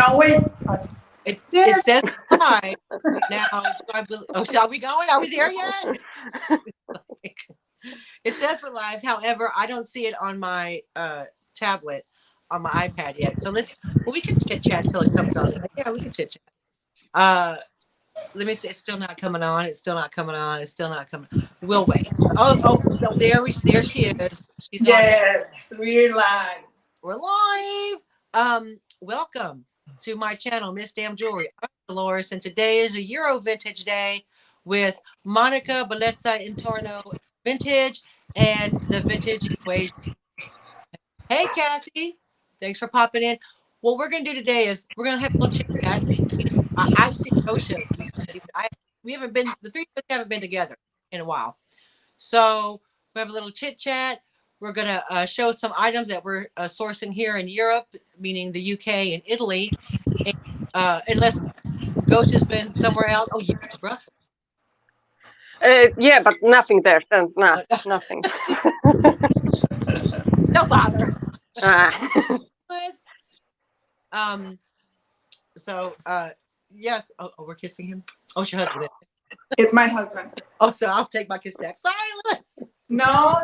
no, wait. It Yes. says live now. Shall we go? Are we there yet? It says we're live. However, I don't see it on my tablet, on my iPad yet. So we can chit chat till it comes on. Yeah, we can chit chat. Let me see. It's still not coming on. It's still not coming on. It's still not coming. We'll wait. No, there she is. She's on. Yes, we're live. We're live. Welcome to my channel, Miss Damn Jewelry. I'm Dolores, and today is a EuroVintage day with Monica, Bellezza, Intorno Vintage, and the Vintage Equation. Hey, Kathy. Thanks for popping in. What we're going to do today is we're going to have a little chit chat. I've seen Gosia recently. We haven't been, the three of us haven't been together in a while. So we have a little chit chat. We're going to show some items that we're sourcing here in Europe, meaning the UK and Italy. And, unless Gosia's been somewhere else. Oh, you went to Brussels. Yeah, but nothing there. No, nothing. No bother. Yes. Oh, we're kissing him. Oh, it's your husband. It's my husband. Oh, so I'll take my kiss back. Sorry, Louis. No,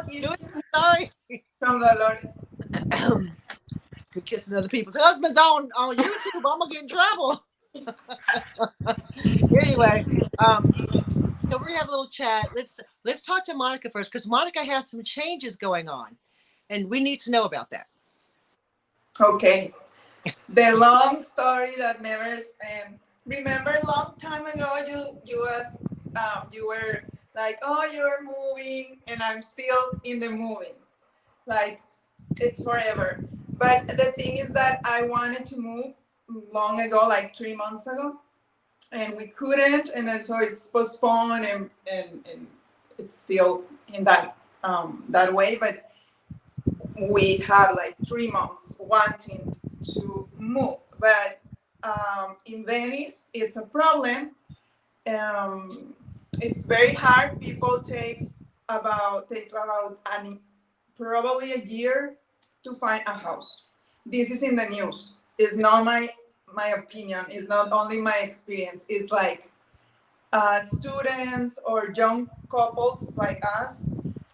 sorry. From Dolores. We're kissing other people's husbands on YouTube. I'm gonna get in trouble. Anyway, so we're gonna have a little chat. Let's talk to Monica first, because Monica has some changes going on, and we need to know about that. Okay. The long story that never ends. Remember a long time ago you were like, oh, you're moving and I'm still in the moving. Like, it's forever. But the thing is that I wanted to move long ago, like 3 months ago, and we couldn't, and then so it's postponed and it's still in that way, but we have like 3 months wanting to move. But in Venice, it's a problem. It's very hard. People take about probably a year to find a house. This is in the news. It's not my opinion. It's not only my experience. It's like students or young couples like us.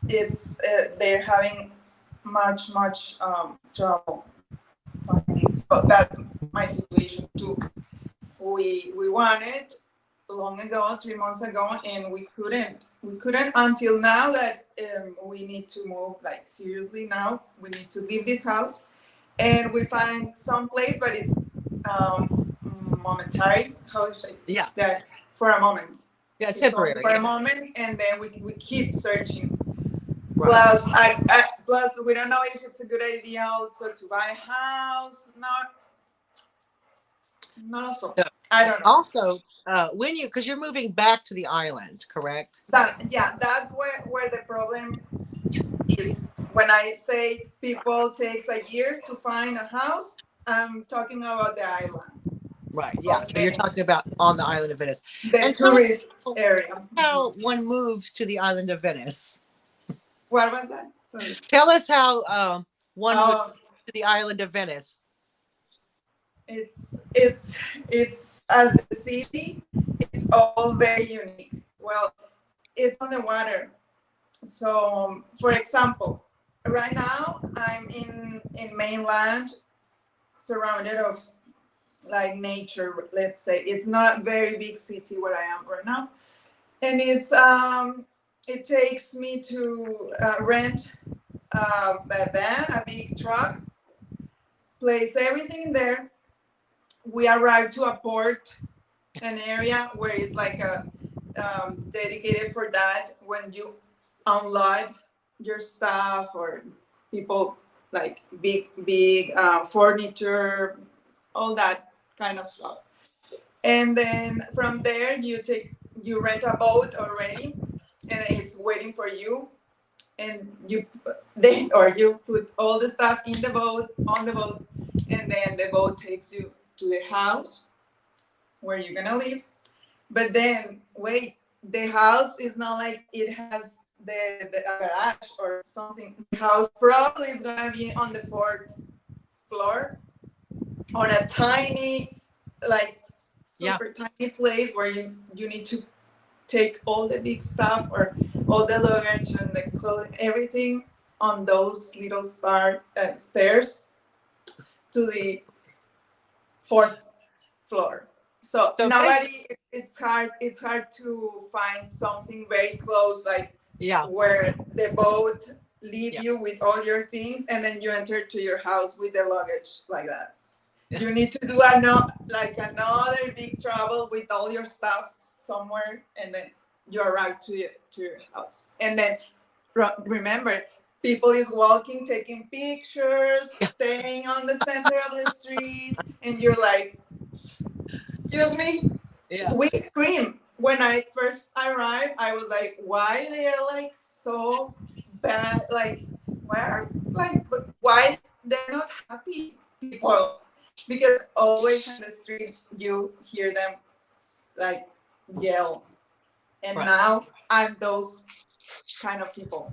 It's they're having much trouble finding. So that's my situation too. We wanted long ago, 3 months ago, and we couldn't until now that we need to move, like seriously now. We need to leave this house, and we find some place, but it's momentary. How do you say? Yeah. That for a moment. Yeah, temporary. For a moment, and then we keep searching. Right. Plus, we don't know if it's a good idea also to buy a house. Not also. I don't know. Also, because you're moving back to the island, correct? That's where the problem is. When I say people takes a year to find a house, I'm talking about the island. Right. Yeah. So you're talking about on the island of Venice, the tourist area. How one moves to the island of Venice. What was that? Sorry. Tell us how one moves to the island of Venice. It's as a city, it's all very unique. Well, it's on the water. So, for example, right now I'm in mainland, surrounded of like nature. Let's say it's not a very big city where I am right now, and it's it takes me to rent a van, a big truck, place everything there. We arrive to a port, an area where it's like a dedicated for that. When you unload your stuff or people like big furniture, all that kind of stuff. And then from there you rent a boat already, and it's waiting for you. And you put all the stuff in the boat, on the boat, and then the boat takes you to the house where you're gonna live. But then wait, the house is not like it has the garage or something. The house probably is gonna be on the 4th floor on a tiny, like Yeah. super tiny place where you need to take all the big stuff or all the luggage and the clothes, everything on those little stairs to the fourth floor. So So nobody, it's hard to find something very close, like yeah. where the boat leave Yeah. you with all your things and then you enter to your house with the luggage like that. You need to do another big travel with all your stuff somewhere, and then you arrive to your house. And then remember, people is walking, taking pictures, Yeah. staying on the center of the street, and you're like, excuse me. Yeah. We scream when I first arrived. I was like, why they are like so bad? Like, why they're not happy people? Because always in the street you hear them like yell, and Right. now I'm those kind of people.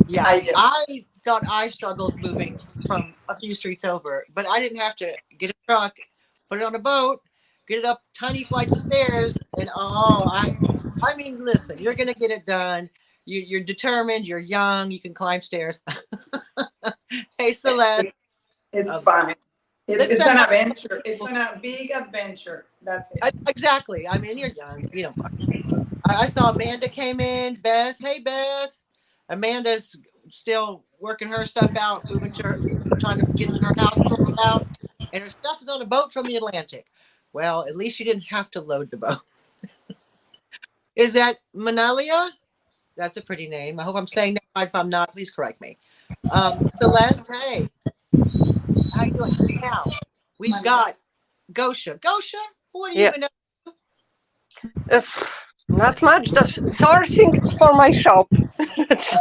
Yeah. I guess. I thought I struggled moving from a few streets over, but I didn't have to get a truck, put it on a boat, get it up tiny flights of stairs, and I mean, listen, you're gonna get it done. You're determined. You're young. You can climb stairs. Hey, Celeste. It's Um, fine. It's let's it's set an up. adventure. It's a big adventure. That's it. Exactly. I mean, you're young. You know, I saw Amanda came in. Beth. Hey, Beth. Amanda's still working her stuff out, moving to her, trying to get her house sorted out, and her stuff is on a boat from the Atlantic. Well, at least you didn't have to load the boat. Is that Manalia? That's a pretty name. I hope I'm saying that right. If I'm not, please correct me. Celeste, hey, how you doing? Now, we've got Gosia. Gosia, what have you been Yes. up? Uh, Not much. Just sourcing for my shop. That's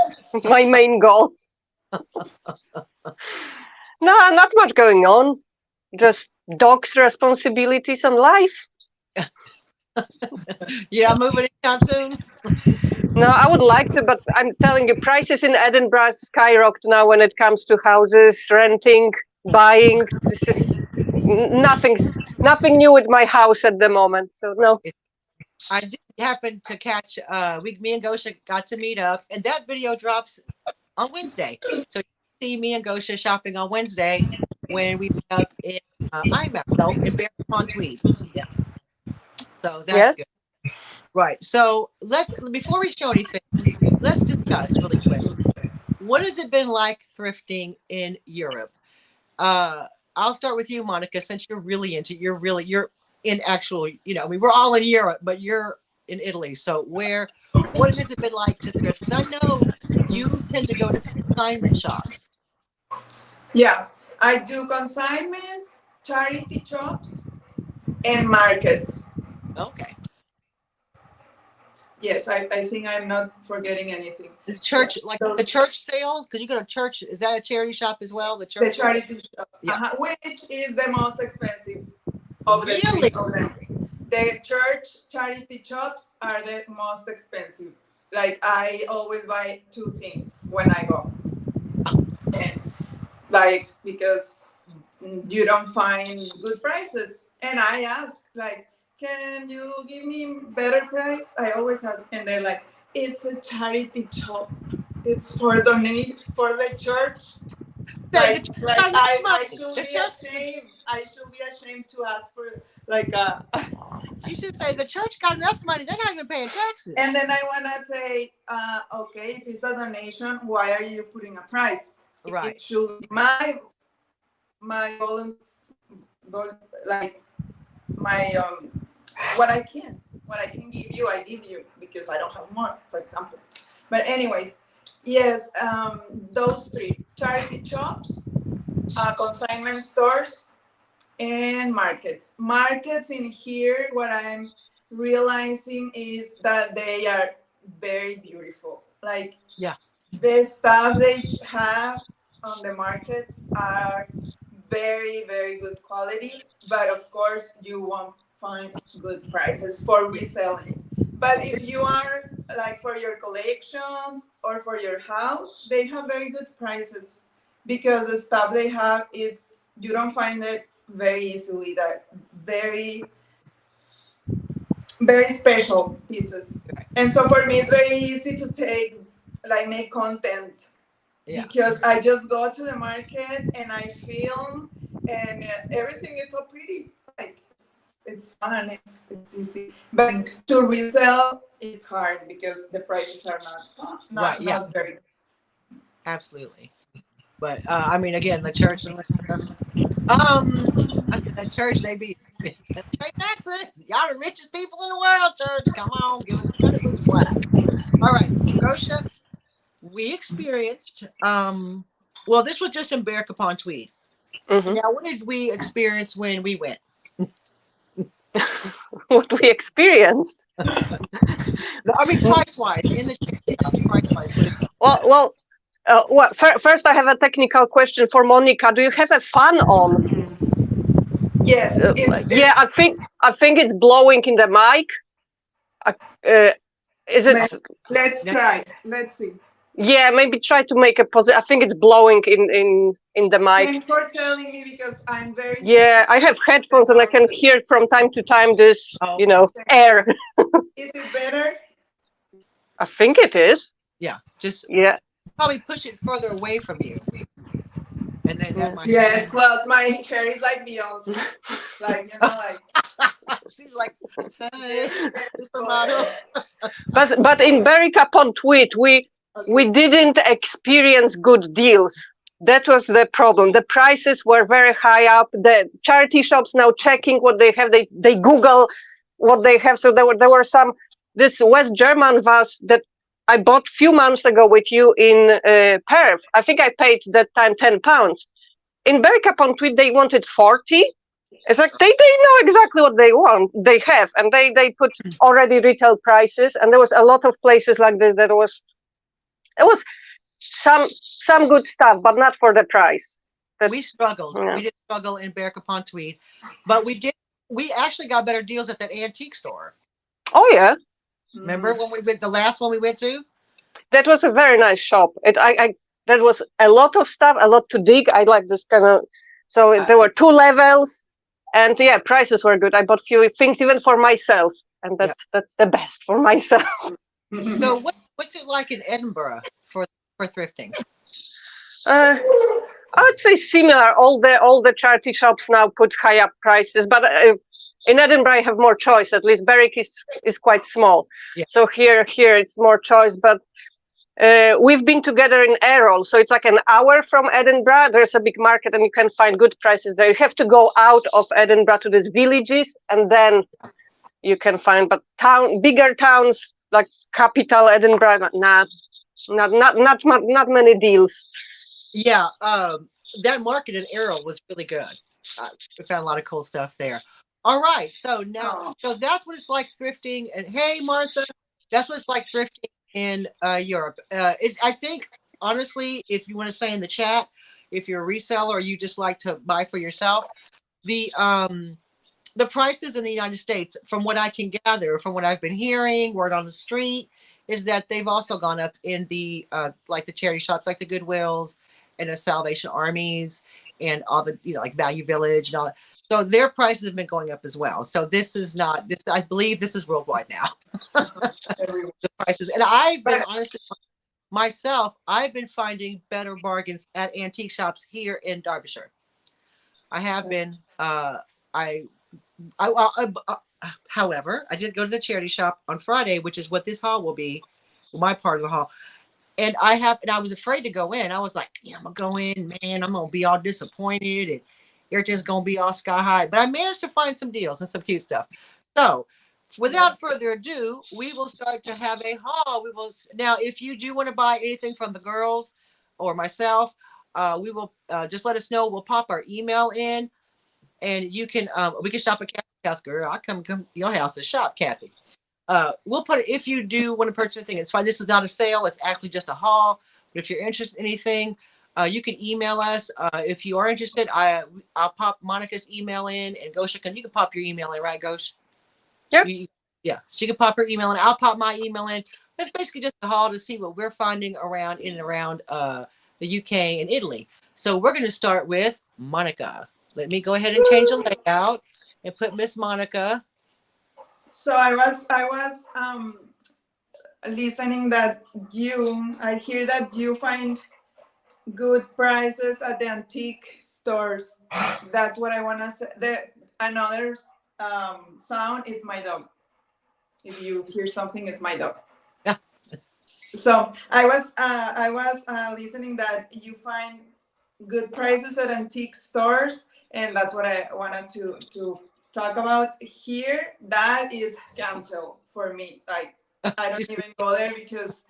my main goal. No, not much going on. Just dogs' responsibilities and life. Yeah, moving anytime soon. No, I would like to, but I'm telling you, prices in Edinburgh skyrocketed now when it comes to houses, renting, buying. This is nothing new with my house at the moment. So no. I did happen to catch me and Gosha got to meet up, and that video drops on Wednesday. So you see me and Gosha shopping on Wednesday when we meet up in IMAP, no, in Bear on Tweed. Yeah. So that's Yes. good. Right. So let's before we show anything, let's discuss really quick. What has it been like thrifting in Europe? Uh I'll start with you, Monica, since you're in actual, you know, I mean, we're all in Europe, but you're in Italy. So what has it been like to thrift? Because I know you tend to go to consignment shops. Yeah, I do consignments, charity shops, and markets. Okay. Yes, I think I'm not forgetting anything. The Yeah. church, like the church sales, because you go to church, is that a charity shop as well? The The church? charity shop, Yeah. which is the most expensive of the Really? three of them. The church charity shops are the most expensive. Like I always buy two things when I go, and like because you don't find good prices, and I ask like, can you give me better price? I always ask, and they're like, it's a charity shop. It's for donate for the church. Say the Like church like got enough I money. should The be church, ashamed. I should be ashamed to ask for like a. you should say the church got enough money. They're not even paying taxes. And then I wanna say, okay, if it's a donation, why are you putting a price? Right. It should be my goal, like my what I can give you, I give you because I don't have more, for example. But anyways, yes, those three charity shops, consignment stores, and markets. Markets in here, what I'm realizing is that they are very beautiful. Like Yeah. the stuff they have on the markets are very, very good quality, but of course you won't find good prices for reselling. But if you are like for your collections or for your house, they have very good prices because the stuff they have, it's you don't find it very easily. That very very special pieces. And so for me, it's very easy to take, like, make content because I just go to the market and I film, and everything is so pretty. Like it's fun, it's easy. But to resell is hard because the prices are not very. Absolutely. But I mean, again, the church. I said that church, they be pay taxes. Y'all the richest people in the world, church. Come on, give us some slack. All right, Gosia, we experienced. Well, this was just in Berwick upon Tweed. Mm-hmm. Now, what did we experience when we went? What we experienced. I mean, price wise, in the price wise. Well. First, I have a technical question for Monica. Do you have a fan on? Yes. Yeah, I think it's blowing in the mic. Is it? Let's try. Let's see. Yeah, maybe try to make a positive. I think it's blowing in the mic. Thanks for telling me because I'm very. Yeah, I have headphones and I can hear from time to time this, air. Is it better? I think it is. Yeah, yeah. Probably push it further away from you. And then that might. Yes, plus my hair is like Beyonce. Like, like. She's like, but in Berwick upon Tweed, we didn't experience good deals. That was the problem. The prices were very high up. The charity shops now checking what they have. They Google what they have. So there were some this West German vase that I bought a few months ago with you in Perth. I think I paid that time £10. In Berwick upon Tweed, they wanted 40. It's like they know exactly what they want. They have, and they put already retail prices. And there was a lot of places like this that it was some good stuff, but not for the price. We struggled. Yeah. We did struggle in Berwick upon Tweed, but we actually got better deals at that antique store. Oh yeah. Remember when we went, the last one we went to? That was a very nice shop. That was a lot of stuff, a lot to dig. I like this kind of. So there were 2 levels, and yeah, prices were good. I bought few things even for myself, and that's the best for myself. So what's it like in Edinburgh for thrifting? I would say similar. All the charity shops now put high up prices, but in Edinburgh I have more choice. At least Berwick is quite small, so here it's more choice. But we've been together in Errol, so it's like an hour from Edinburgh. There's a big market, and you can find good prices there. You have to go out of Edinburgh to these villages, and then you can find. But bigger towns like capital Edinburgh, not many deals. Yeah, that market in Errol was really good. We found a lot of cool stuff there. All right, so now, so that's what it's like thrifting. And hey, Martha, that's what it's like thrifting in Europe. I think, honestly, if you want to say in the chat, if you're a reseller or you just like to buy for yourself, the prices in the United States, from what I can gather, from what I've been hearing, word on the street, is that they've also gone up in the like the charity shops, like the Goodwills and the Salvation Armies and all the, like Value Village and all that. So their prices have been going up as well. So this is not this. I believe this is worldwide now. The prices, and I've been honestly myself. I've been finding better bargains at antique shops here in Derbyshire. I have been. However, I did go to the charity shop on Friday, which is what this haul will be, my part of the haul. And I was afraid to go in. I was like, I'm gonna go in, man. I'm gonna be all disappointed, and everything's gonna be all sky high. But I managed to find some deals and some cute stuff. So, without further ado, we will start to have a haul. Now, if you do want to buy anything from the girls or myself, we will just let us know. We'll pop our email in, and you can we can shop at Kathy's house. Girl, I come to your house to shop, Kathy. We'll put it, if you do want to purchase anything, it's fine. This is not a sale. It's actually just a haul. But if you're interested in anything, you can email us. If you are interested, I'll pop Monica's email in, and Gosia, you can pop your email in, right, Gosia? Yep. Yeah, she can pop her email in. I'll pop my email in. It's basically just a haul to see what we're finding in and around the UK and Italy. So we're going to start with Monica. Let me go ahead and change the layout and put Miss Monica. So I was listening that I hear that you find good prices at the antique stores. That's what I want to say. Another sound, it's my dog. If you hear something, it's my dog. Yeah. So I was listening that you find good prices at antique stores, and that's what I wanted to talk about here. That is cancel for me. Like I don't Just, even go there because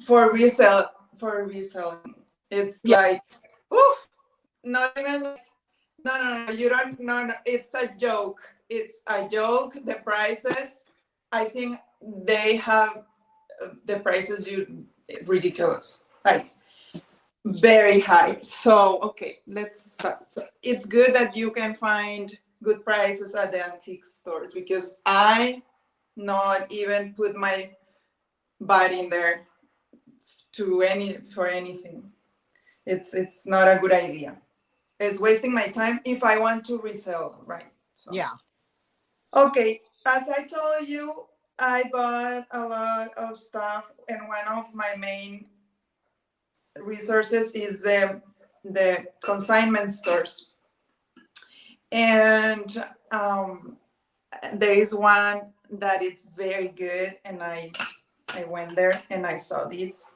for resale for reselling, it's yeah. like, oof, not even like, no, you don't, no, it's a joke. It's a joke. The prices, I think they have the prices you ridiculous, like very high. So okay, let's start. So it's good that you can find good prices at the antique stores because I not even put my body in there for anything. It's not a good idea. It's wasting my time if I want to resell, right? So Yeah. okay, as I told you, I bought a lot of stuff, and one of my main resources is the consignment stores. And there is one that is very good, and I went there and I saw this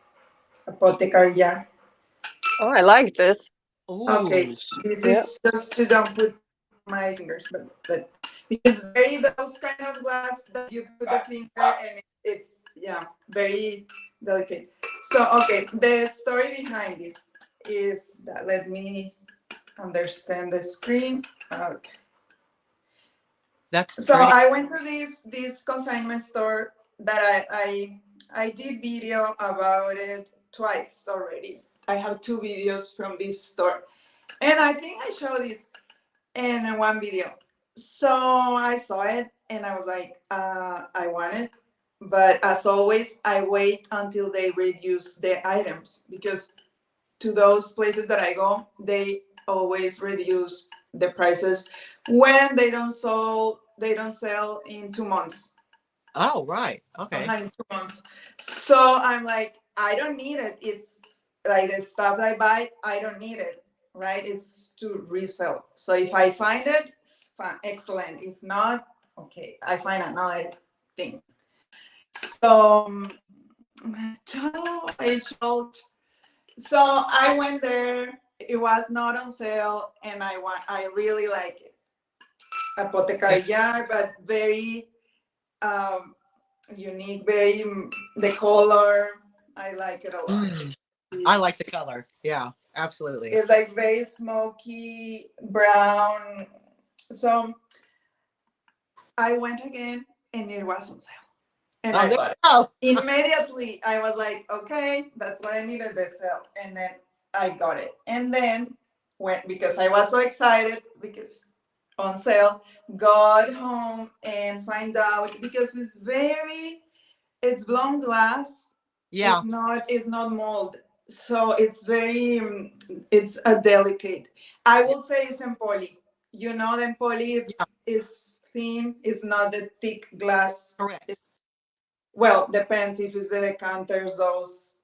apotecaria. Oh, I like this. Okay, Ooh. this Yeah. is just to don't put my fingers, but because very those kind of glass that you put the finger and it's yeah very delicate. So okay, the story behind this is that let me understand the screen. Okay. That's So pretty. I went to this consignment store that I did video about it twice already. I have two videos from this store, and I think I showed this in one video. So I saw it and I was like, I want it. But as always, I wait until they reduce the items because to those places that I go, they always reduce the prices when they don't sell in 2 months. Oh, right. Okay. In 2 months. So I'm like, I don't need it. It's like the stuff I buy, I don't need it. Right? It's to resell. So if I find it, fine, excellent. If not, okay, I find another thing. So so I went there. It was not on sale, and I really like it. Yeah. Apothecary jar, but very um, unique. Very the color. I like it a lot. Mm. I like the color. Yeah, absolutely. It's like very smoky brown. So I went again, and it was on sale, and Oh, I there bought it. you go. Immediately, I was like, okay, that's what I needed, the sale, and then I got it. And then when because I was so excited because on sale, got home and find out because it's blown glass. Yeah. It's not mold, so it's very it's a delicate. I Yeah. will say it's empoli. You know, the empoli Yeah. is thin. It's not the thick glass. Correct. Well, depends if it's the decanters, those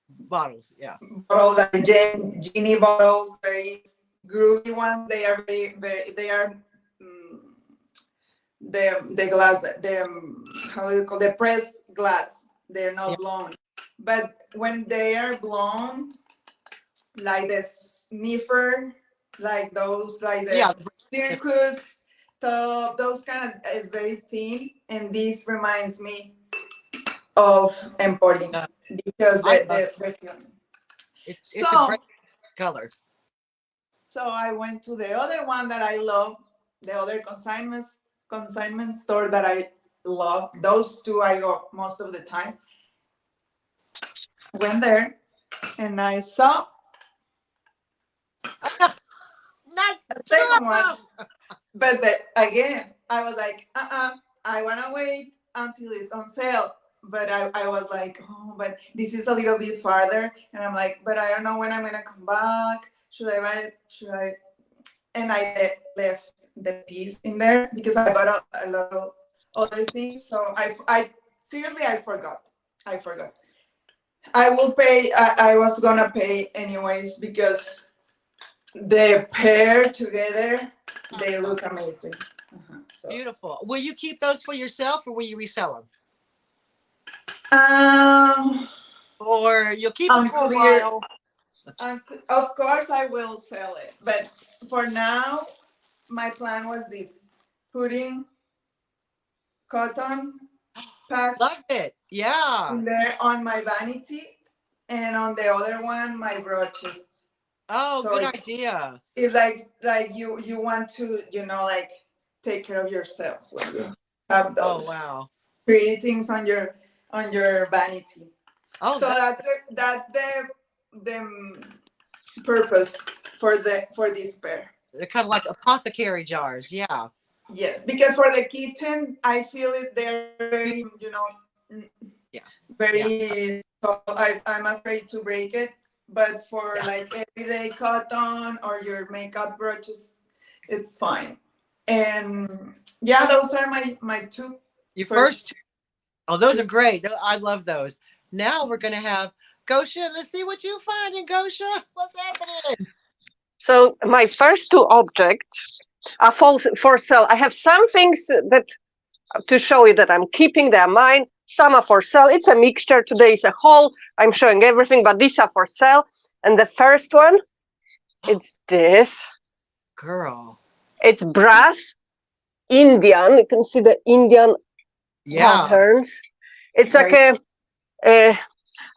Bottles. Yeah. bottles like genie bottles, very groovy ones. They are very. They are the glass. The how do you call the press glass? They're Yeah. not blown. But when they are blown, like the sniffer, like those, like Yeah. the circus top, those kind of is very thin, and this reminds me of Empoli Uh, because I love the film. it's a great So color. I went to the other one that I love, the other consignment store that I love. Those two I go most of the time. Went there and I saw Not a two second one, of them. but again I was like, I wanna wait until it's on sale. But I was like, oh, but this is a little bit farther, and I'm like, but I don't know when I'm gonna come back. Should I buy it? Should I? and I left the piece in there because I bought a lot of other things. So I seriously, I forgot. I forgot. I will pay. I was gonna pay anyways because the pair together, they look amazing. So. Beautiful. Will you keep those for yourself or will you resell them? Or you'll keep them for a Unclear. while? Of course, I will sell it, but for now, my plan was this: putting cotton pads Love it. Yeah. there on my vanity, and on the other one, my brooches. Oh, So good idea. it's like you want to like take care of yourself when you have Oh, those wow. pretty things on your vanity. Oh, So that's the purpose for this pair. they're kind of like apothecary jars. Yeah. Yes, because for the kitchen, I feel it. They're very, Yeah. very. So I'm afraid to break it. But for like everyday cotton or your makeup brushes, it's fine. And yeah, those are my two. Your first. Oh, those are great. I love those. Now we're going to have Gosia. Let's see what you find in Gosia. What's happening? So my first two objects are for sale. I have some things that to show you that I'm keeping. They're mine. Some are for sale. It's a mixture. Today is a haul. I'm showing everything, but these are for sale. And the first one, it's this. Girl. It's brass, Indian. You can see the Indian patterns. It's like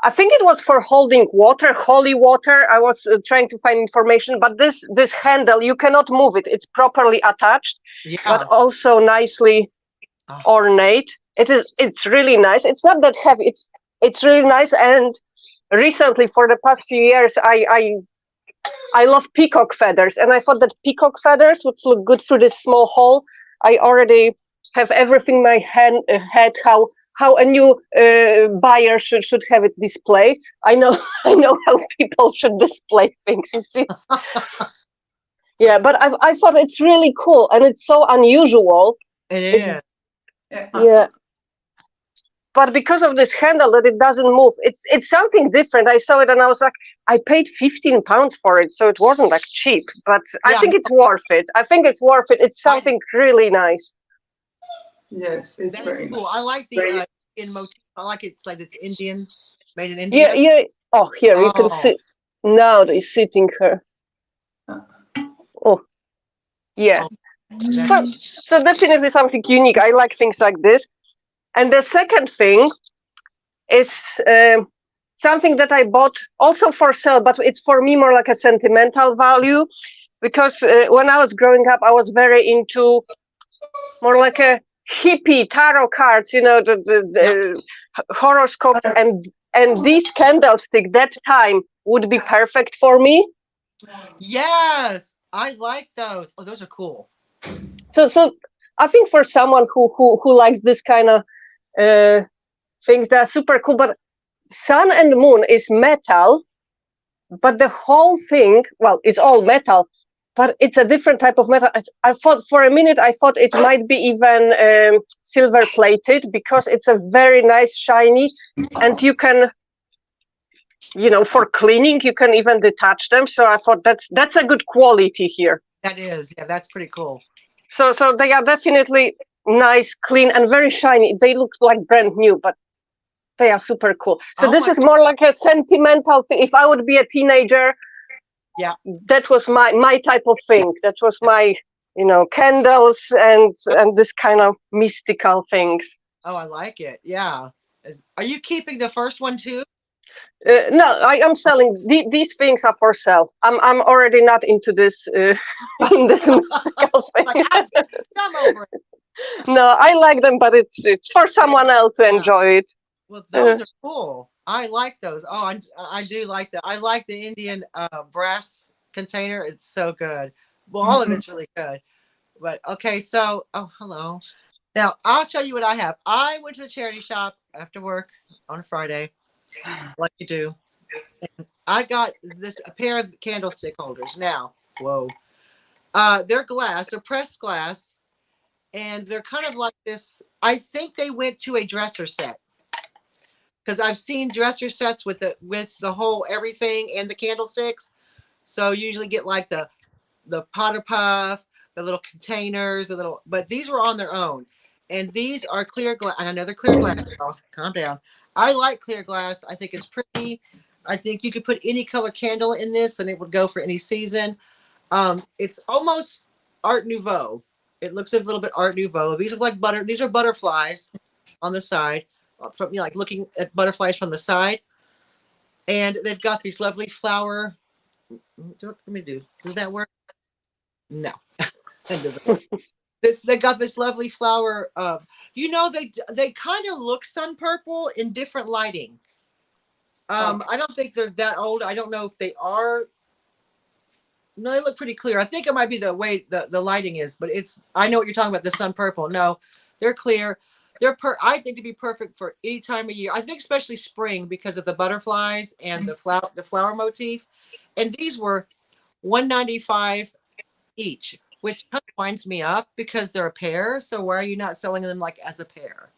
I think it was for holding water, holy water. I was trying to find information, but this handle, you cannot move it. It's properly attached, but also nicely ornate. It's really nice. It's not that heavy. It's really nice. And recently, for the past few years, I love peacock feathers, and I thought that peacock feathers would look good through this small hole. I already have everything in my head how a new buyer should have it displayed. I know how people should display things. You see, yeah. But I thought it's really cool, and it's so unusual. It is. Yeah. But because of this handle that it doesn't move, it's something different. I saw it and I was like, I paid £15 for it, so it wasn't like cheap. But I think it's worth it. It's something really nice. Yes, it's very cool. nice. I like the Indian motif. I like it's like it's Indian, made in India. Yeah. Oh, here you can see. Now they're sitting here. Oh, yeah. So definitely something unique. I like things like this. And the second thing is something that I bought also for sale, but it's for me more like a sentimental value, because when I was growing up, I was very into more like a hippie tarot cards, the horoscopes, and this candlestick that time would be perfect for me. Yes, I like those. Oh, those are cool. So I think for someone who likes this kind of things, that are super cool. But sun and moon is metal, but the whole thing, well, it's all metal, but it's a different type of metal. I thought for a minute, it might be even silver plated, because it's a very nice shiny, and you can, for cleaning, you can even detach them. So I thought that's a good quality here. That is, yeah, that's pretty cool. So they are definitely nice, clean, and very shiny. They look like brand new, but they are super cool. So this is more like a sentimental thing. If I would be a teenager, that was my type of thing. That was my, candles and this kind of mystical things. Oh, I like it. Yeah. Are you keeping the first one too? No, I am selling. These things are for sale. I'm already not into this in this mystical thing. I'm over it. No, I like them, but it's for someone else to enjoy it. Well, those are cool. I like those. Oh, I do like that. I like the Indian brass container. It's so good. Well, all of it's really good. But okay, so hello. Now I'll show you what I have. I went to the charity shop after work on Friday, like you do, and I got a pair of candlestick holders. Now, whoa, They're glass. They're pressed glass, and they're kind of like this. I think they went to a dresser set because I've seen dresser sets with the whole everything and the candlesticks. So you usually get like the Potter Puff, the little containers, the little. But these were on their own, and these are clear glass. And another clear glass. Oh, calm down. I like clear glass. I think it's pretty. I think you could put any color candle in this, and it would go for any season. It's almost Art Nouveau. It looks a little bit Art Nouveau. These are like butter. These are butterflies on the side, from like looking at butterflies from the side, and they've got these lovely flower. Let me do. Does that work? No. They got this lovely flower. They kind of look sun purple in different lighting. I don't think they're that old. I don't know if they are. No, they look pretty clear. I think it might be the way the lighting is, but I know what you're talking about, the sun purple. No, they're clear. I think to be perfect for any time of year. I think especially spring because of the butterflies and the flower motif. And these were $195 each, which kind of winds me up because they're a pair. So why are you not selling them like as a pair?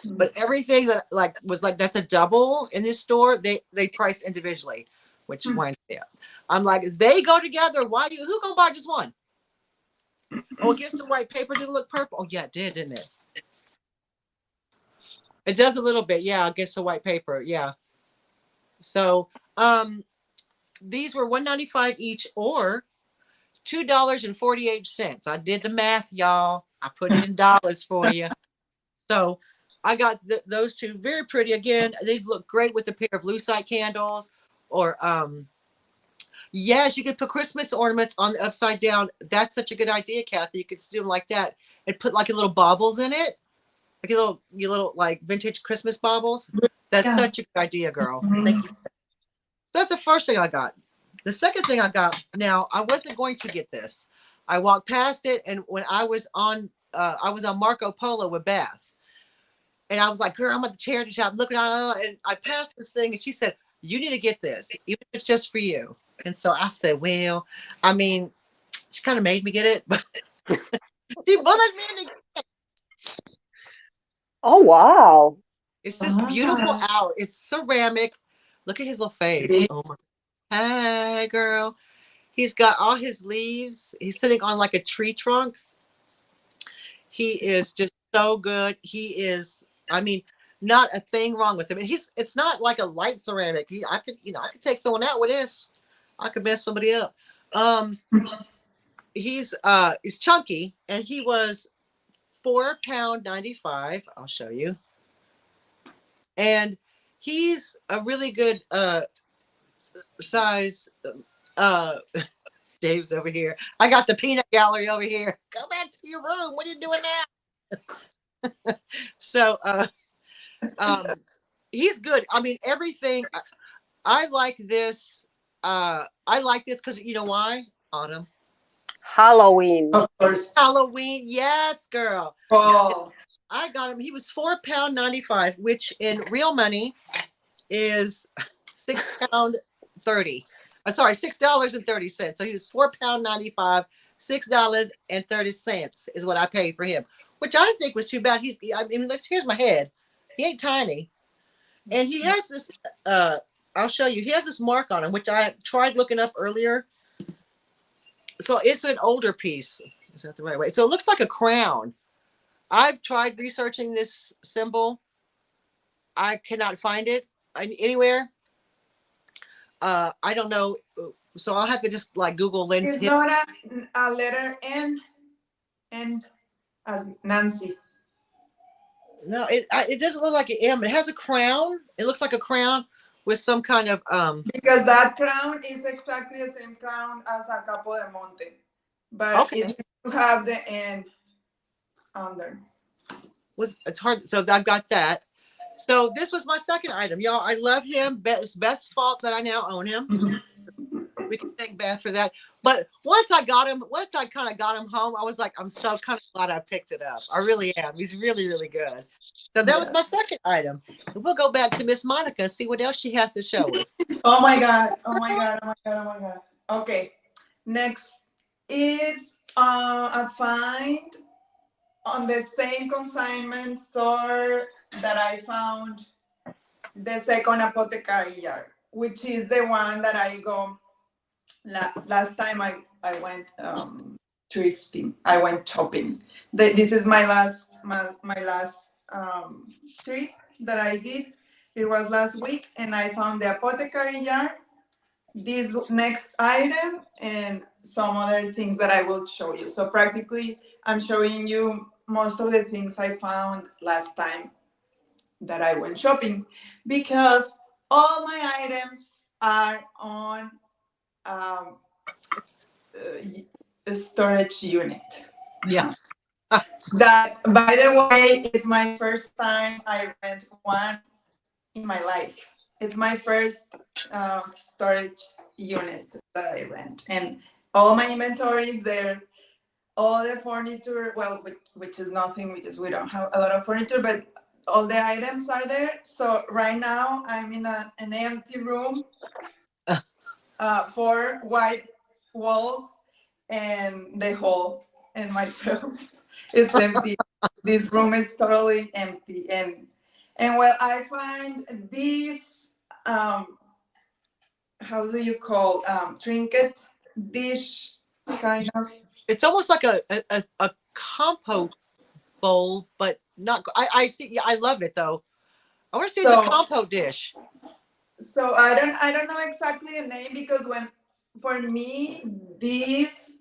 But everything that was like that's a double in this store, they price individually, which winds me up. I'm like, they go together. Who gonna buy just one? Oh, against the white paper didn't look purple. Oh yeah, it did, didn't it? It does a little bit, yeah, against the white paper, yeah. So these were $195 each or $2.48. I did the math, y'all. I put it in dollars for you. So I got those two, very pretty. Again, they look great with a pair of lucite candles, or yes, you could put Christmas ornaments on the upside down. That's such a good idea, Kathy. You could do them like that and put like a little baubles in it, like your little like vintage Christmas baubles. That's such a good idea, girl. Thank you. That's the first thing I got. The second thing I got. Now I wasn't going to get this. I walked past it, and when I was on Marco Polo with Beth. And I was like, girl, I'm at the charity shop looking at it. And I passed this thing and she said, you need to get this, even if it's just for you. And so I said, well, I mean, she kind of made me get it, but she bullied me into it. Oh, wow. It's this beautiful owl. It's ceramic. Look at his little face. Oh my. Hey, girl. He's got all his leaves. He's sitting on like a tree trunk. He is just so good. He is, I mean, not a thing wrong with him. And it's not like a light ceramic. I could take someone out with this. I could mess somebody up. He's chunky, and he was £4.95. I'll show you. And he's a really good size. Dave's over here. I got the peanut gallery over here. Go back to your room. What are you doing now? So he's good. I mean, everything. I like this. I like this because you know why? Autumn. Halloween. Of course. Halloween. Yes, girl. Oh. I got him. He was £4.95, which in real money is £6.30. Sorry, $6.30. So he was £4.95, $6.30 is what I paid for him, which I didn't think was too bad. Here's my head. He ain't tiny. And he has this, I'll show you. He has this mark on him, which I tried looking up earlier. So it's an older piece. Is that the right way? So it looks like a crown. I've tried researching this symbol. I cannot find it anywhere. I don't know. So I'll have to just like Google lens. It's not a letter N as Nancy. No, it doesn't look like an M. It has a crown. It looks like a crown with some kind of Because that crown is exactly the same crown as a Capo de Monte, but okay. it needs to have the N under. It's hard. So I've got that. So this was my second item, y'all. I love him. It's Beth's fault that I now own him. We can thank Beth for that. But once I kind of got him home, I was like, I'm so kind of glad I picked it up. I really am. He's really, really good. So that was my second item. We'll go back to Miss Monica and see what else she has to show us. Oh my God. Oh my God. Oh my God. Oh my God. Okay. Next It's a find on the same consignment store that I found the second apothecary yard, which is the one that I go last time I went thrifting. I went shopping. This is my last trip that I did. It was last week, and I found the apothecary yard, this next item, and some other things that I will show you. So practically, I'm showing you most of the things I found last time that I went shopping, because all my items are on um, a storage unit. Yes. That, by the way, is my first time I rent one in my life. It's my first storage unit that I rent, and all my inventory is there. All the furniture, well, which is nothing because we don't have a lot of furniture, but all the items are there. So right now I'm in an empty room, 4 white walls, and the hall and myself. It's empty. This room is totally empty, and well, I find these how do you call trinket dish kind of. It's almost like a compost bowl, but not. I see. Yeah, I love it though. I want to see the So compost dish. so I don't know exactly the name, because when for me these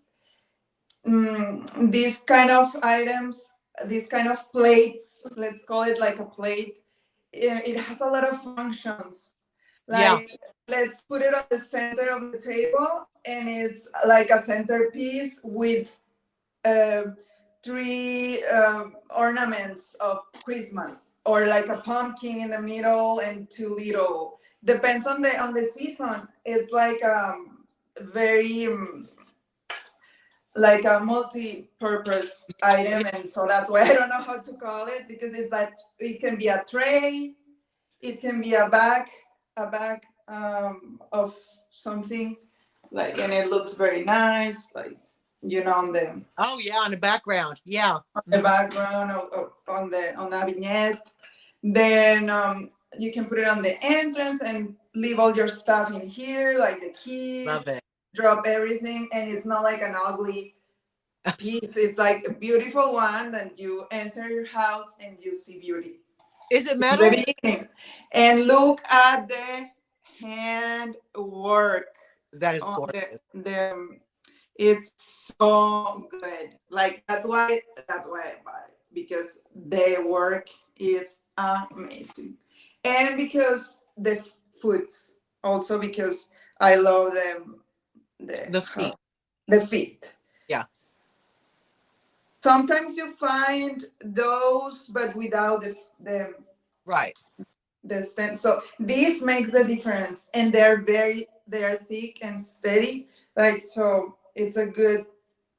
kind of items, these kind of plates, let's call it like a plate, it has a lot of functions. Yeah. Like, let's put it on the center of the table, and it's like a centerpiece with uh, three ornaments of Christmas, or like a pumpkin in the middle and two little. Depends on the season. It's like very like a multi-purpose item, and so that's why I don't know how to call it, because it's that it can be a tray, it can be a bag of something, like, and it looks very nice, like, on the Oh yeah, on the background. Yeah. background on the vignette. Then you can put it on the entrance and leave all your stuff in here, like the Love keys, it. drop everything, and it's not like an ugly piece. It's like a beautiful one that you enter your house and you see beauty. Is it See the metal? beginning. And look at the handwork That is on gorgeous. the it's so good. Like, that's why I bought it, because the work is amazing. And because the foods, also because I love the The feet. the feet. Yeah. Sometimes you find those, but without Right. the stem. So this makes the difference, and they're thick and steady. Like, so it's a good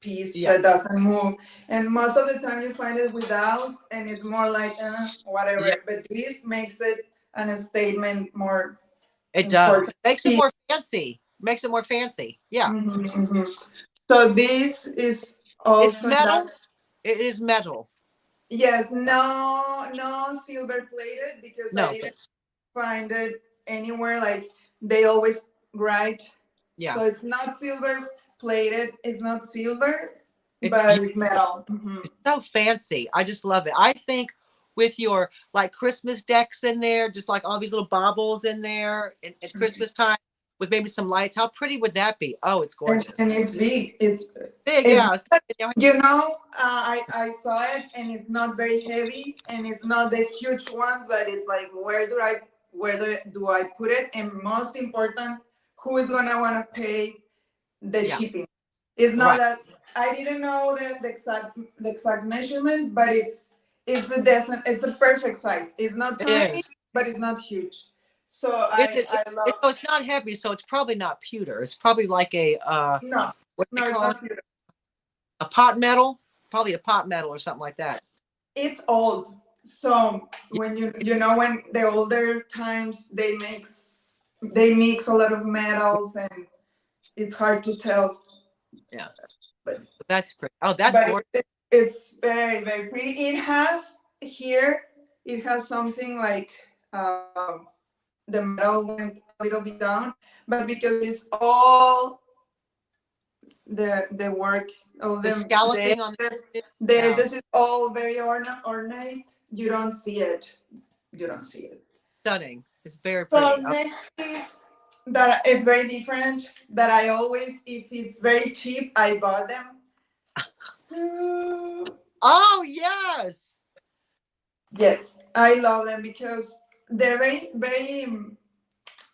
piece Yeah. that doesn't move. And most of the time you find it without, and it's more like whatever. Yeah. But this makes it a statement more It does. important. Makes it more fancy. Makes it more fancy. Yeah. Mhm, mhm. So this is It's also metal. not. It is metal. Yes, no silver plated, because I No. didn't find it anywhere. Like, they always write, Yeah. so it's not silver plated. It's not silver, It's but beautiful. it's metal. Mhm. It's so fancy. I just love it. I think with your like Christmas decks in there, just like all these little baubles in there at Christmas time with maybe some lights, how pretty would that be? Oh, it's And gorgeous. it's big. It's Big, it's yeah. I saw it, and it's not very heavy, and it's not the huge ones that it's like, where do I put it? And most important, who is gonna want to pay the Yeah. shipping? It's not Right. that I didn't know the exact measurement, but it's the decent. It's a perfect size. It's not It tiny, is. but it's not huge. So It's I it, I it, love. so it's not heavy, so it's probably not pewter. It's probably like a No, what do no, they it's call it? not beautiful. A pot metal? Probably a pot metal or something like that. It's old. So when when the older times, they mix a lot of metals, and it's hard to tell. Yeah. but That's pretty. Oh, that's but gorgeous. it's very very pretty. It has here. It has something like the metal went a little bit down, but because it's all the work of The the scalloping on edges, the the yeah, edges is all very ornate. You don't see it. You don't see it. stunning. It's very So pretty. next is that it's very different. That I always, if it's very cheap, I bought them. Oh yes. Yes, I love them because they're very very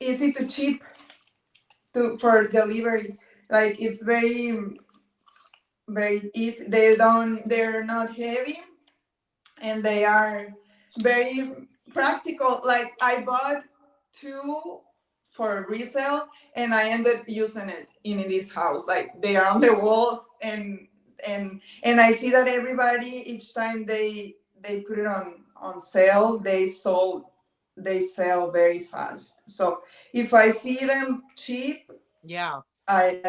easy to cheap to for delivery. Like it's very easy. They're not heavy and they are very practical. Like I bought two for resale and I ended using it in this house. Like they are on the walls and I see that everybody each time they put it on sale, they sell very fast. So if I see them cheap, Yeah. I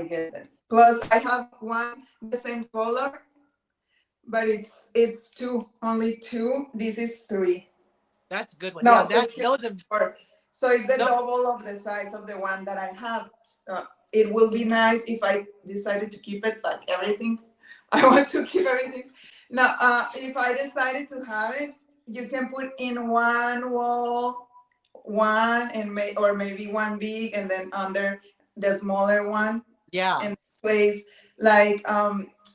get it. Plus I have one the same color, but it's two, only two. This is three. That's a good one. Yeah, No, that it's those are four. So it's the no, double of the size of the one that I have. It will be nice if I decided to keep it like everything. I want to keep everything. Now, if I decided to have it, you can put in one wall, one or maybe one big, and then under the smaller one, yeah. and place like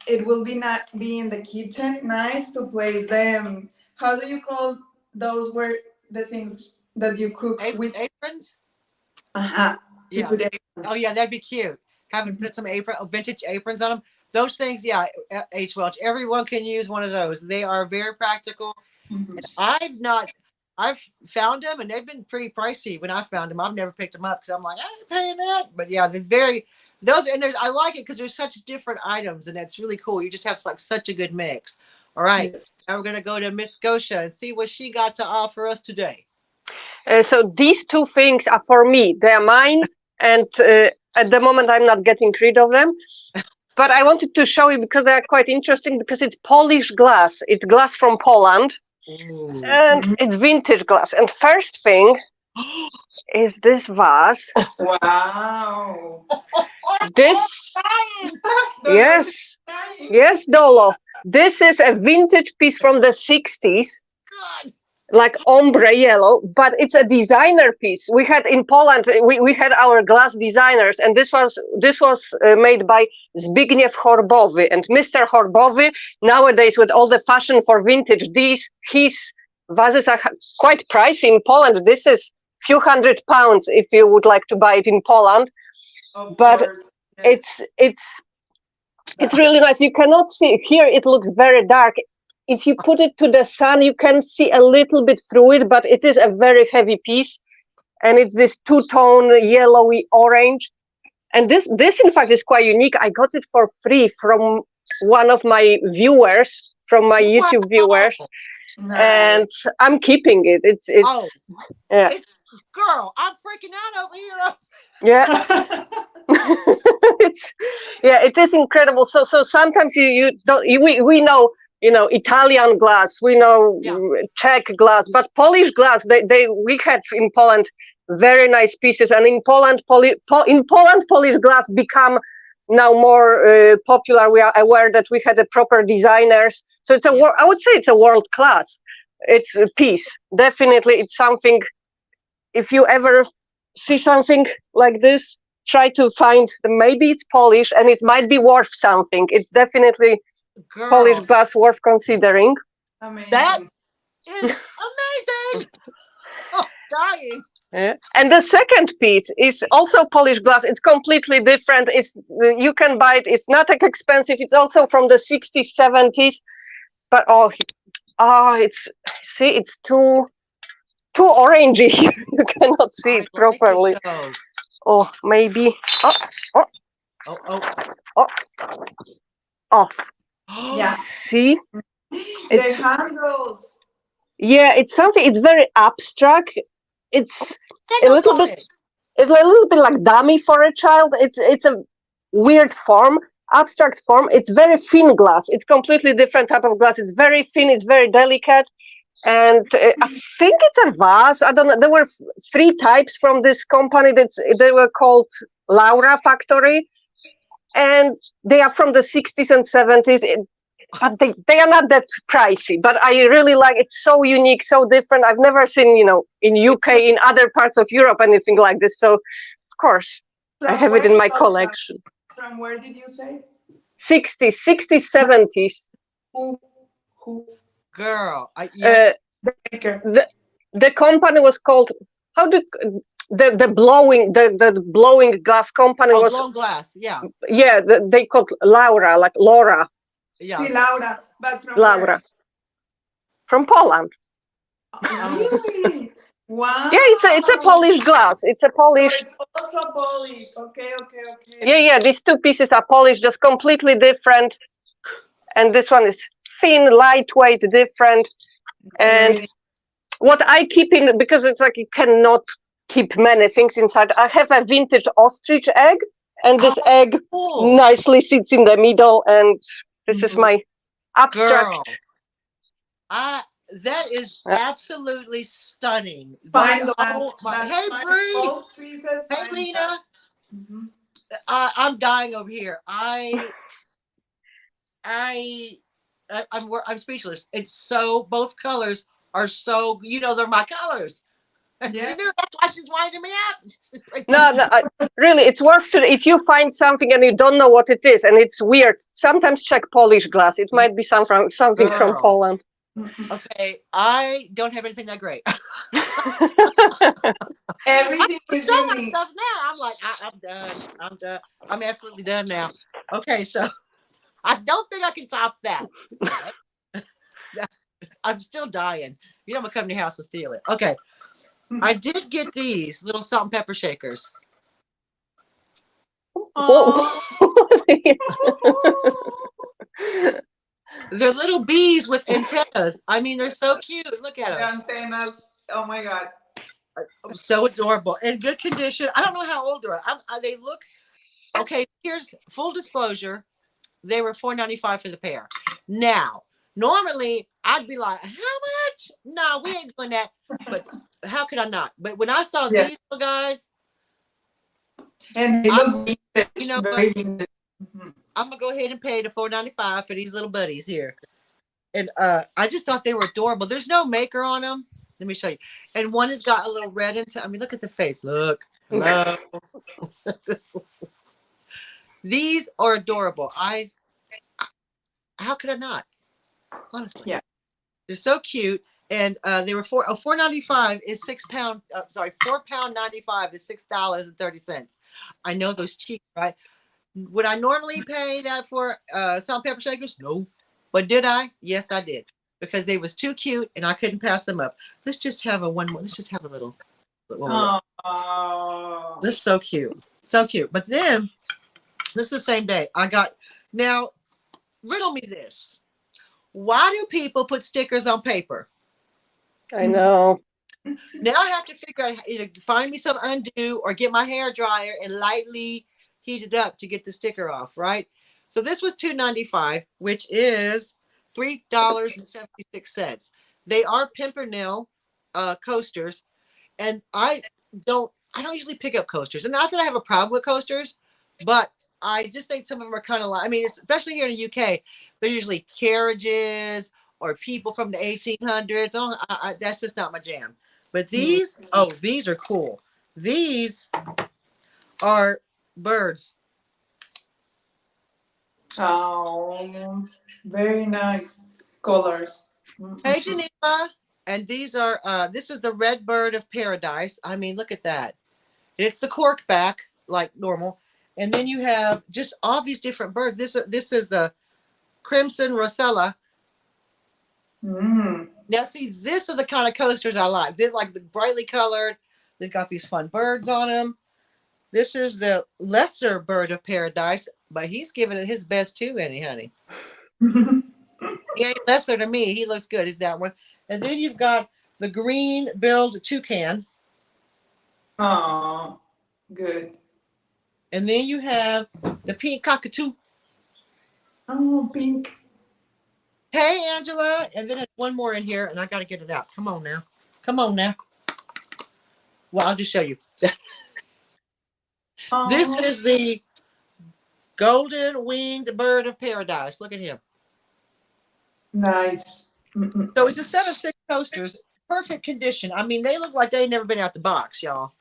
it will be not be in the kitchen. Nice to place them. How do you call those where the things that you cook with? Aprons? Uh-huh. To Yeah. put it. Oh yeah, that'd be cute. Having put some vintage aprons on them. Those things, yeah, H. Welch. Everyone can use one of those. They are very practical. Mhm. And I've found them and they've been pretty pricey when I found them. I've never picked them up because I'm like, I ain't paying that. But yeah, they're very those and I like it because there's such different items and it's really cool. You just have like such a good mix. All right. Yes. Now we're gonna go to Miss Gosia and see what she got to offer us today. So these two things are for me. They are mine, and at the moment I'm not getting rid of them. But I wanted to show you because they are quite interesting because it's Polish glass. It's glass from Poland, Ooh. and it's vintage glass. And first thing is this vase. Wow. This, Dolo is yes, dying. yes, Dolo. This is a vintage piece from the 60s, God. like ombre yellow, but it's a designer piece. We had in Poland, we had our glass designers, and this was made by Zbigniew Horbowy. And Mr. Horbowy, nowadays with all the fashion for vintage, his vases are quite pricey in Poland. This is few £100 if you would like to buy it in Poland. Of But course. it's Yes. it's really nice. You cannot see here; it looks very dark. If you put it to the sun, you can see a little bit through it, but it is a very heavy piece, and it's this two-tone yellowy orange. And this in fact is quite unique. I got it for free from one of my viewers, from my YouTube Wow. viewers, Nice. and I'm keeping it. Oh, Yeah, it's girl. I'm freaking out over here. yeah. It's it is incredible. So sometimes you don't we know Italian glass, we know Yeah. Czech glass, but Polish glass they we had in Poland very nice pieces, and in Poland Polish glass become now more popular. We are aware that we had a proper designers, so it's I would say it's a world class. It's a piece, definitely. It's something. If you ever see something like this, try to find maybe it's Polish and it might be worth something. It's definitely Polish Girl, glass worth considering. that Amazing. is amazing. Oh, dying. Yeah. And the second piece is also Polish glass. It's completely different. You can buy it. It's not that expensive. It's also from the 60s, 70s. But it's too orangey. You cannot see I it like properly. it though. Oh, maybe. Oh, oh, Oh, oh, oh. oh. Yeah. See, The handles. yeah, it's something. It's very abstract. It's a Handles little on bit. it. It's a little bit like dummy for a child. It's a weird form, abstract form. It's very thin glass. It's completely different type of glass. It's very thin. It's very delicate. And I think it's a vase. I don't know. There were three types from this company. They were called Laura Factory, and they are from the 60s and 70s. But they are not that pricey. But I really like. It's so unique, so different. I've never seen, in UK, in other parts of Europe, anything like this. So, of course, I From have it where in my those are? collection. From where did you say? 60s, 60s, 70s. Who? Girl, yes, Baker. The company was called, how do the blowing glass company oh, was, blown glass. Yeah, yeah, they called Laura, like Laura. yeah. See, Laura, but from Laura where? from Poland. Really? Wow. Yeah, it's a Polish glass. It's a So Polish. it's also Polish. Okay. Yeah. These two pieces are Polish, just completely different. And this one is thin, lightweight, different. And Very what I keep in, because it's like you cannot keep many things inside. I have a vintage ostrich egg, and this egg Cool. nicely sits in the middle. And this is my abstract. Girl, that is absolutely stunning. fine Oh, glass. hey, Fine. Bree. Both pieces. Hey, Fine Lena. glass. Mhm. I'm dying over here. I'm speechless. It's so, both colors are so, they're my colors. She Yes. knew, that's why she's winding me up. No, really, it's worth it. If you find something and you don't know what it is, and it's weird, sometimes check Polish glass. It might be something from Girl. Poland. Okay, I don't have anything that great. Everything I is show my unique. stuff now. I'm like, I'm done. I'm done. I'm absolutely done now. Okay, so I don't think I can top that. I'm still dying. I'm gonna come to your house and steal it. Okay. I did get these little salt and pepper shakers. Oh. They're little bees with antennas. I mean, they're so cute. Look at The them. antennas. Oh my God. So adorable. In good condition. I don't know how old they are. They look okay. Here's full disclosure. They were $4.95 for the pair. Now, normally I'd be like, how much? No, we ain't doing that. But how could I not? But when I saw Yes. these little guys, And they look vintage. you know Very what? vintage. Mhm. I'm gonna go ahead and pay the $4.95 for these little buddies here. And I just thought they were adorable. There's no maker on them. Let me show you. And one has got a little red into. I mean, look at the face. Look. Hello. These are adorable. How could I not? Honestly. Yeah. They're so cute. And they were $4.95 is £6. Sorry, £4.95 is $6.30. I know those cheap, right? Would I normally pay that for salt and pepper shakers? No. But did I? Yes, I did. Because they was too cute and I couldn't pass them up. Let's just have a one more. Let's just have a little. Oh. This is so cute. So cute. But then, this is the same day. Now, riddle me this. Why do people put stickers on paper? I know. Now I have to figure out either find me some undo or get my hair dryer and lightly heat it up to get the sticker off, right? So this was $2.95, which is $3.76. They are Pimpernel coasters, and I don't usually pick up coasters. And not that I have a problem with coasters, but I just think some of them are kind of like, I mean, especially here in the UK, they're usually carriages or people from the 1800s. Oh, that's just not my jam. But these are cool. These are birds. Oh, very nice colors. Hey, Geneva. And these are, this is the red bird of paradise. I mean, look at that. It's the cork back, like normal. And then you have just all these different birds. This is a crimson rosella. Mm. Now, see, this are the kind of coasters I like. They're like the brightly colored. They've got these fun birds on them. This is the lesser bird of paradise, but he's giving it his best too, ain't he, honey? He ain't lesser to me. He looks good. Is that one? And then you've got the green-billed toucan. Oh, good. And then you have the pink cockatoo. Oh, pink. Hey, Angela. And then there's one more in here, and I got to get it out. Come on now. Come on now. Well, I'll just show you. This Oh, is the golden winged bird of paradise. Look at him. nice. Mm-mm. So it's a set of 6 coasters, perfect condition. I mean, they look like they never been out the box, y'all.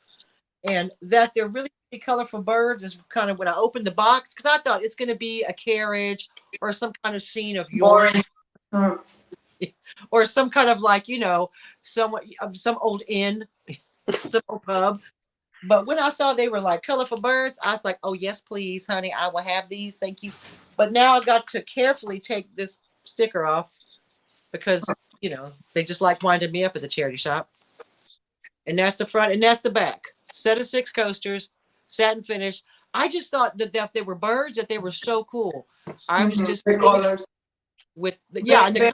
And that they're really colorful birds is kind of when I opened the box, because I thought it's going to be a carriage or some kind of scene of York Boring. Oh, or some kind of like, some old inn, some old pub. But when I saw they were like colorful birds, I was like, oh, yes, please, honey, I will have these. Thank you. But now I got to carefully take this sticker off because, they just like winding me up at the charity shop. And that's the front and that's the back. Set of 6 coasters, satin finish. I just thought that they were birds, that they were so cool. I was just the colors. with Very, and very,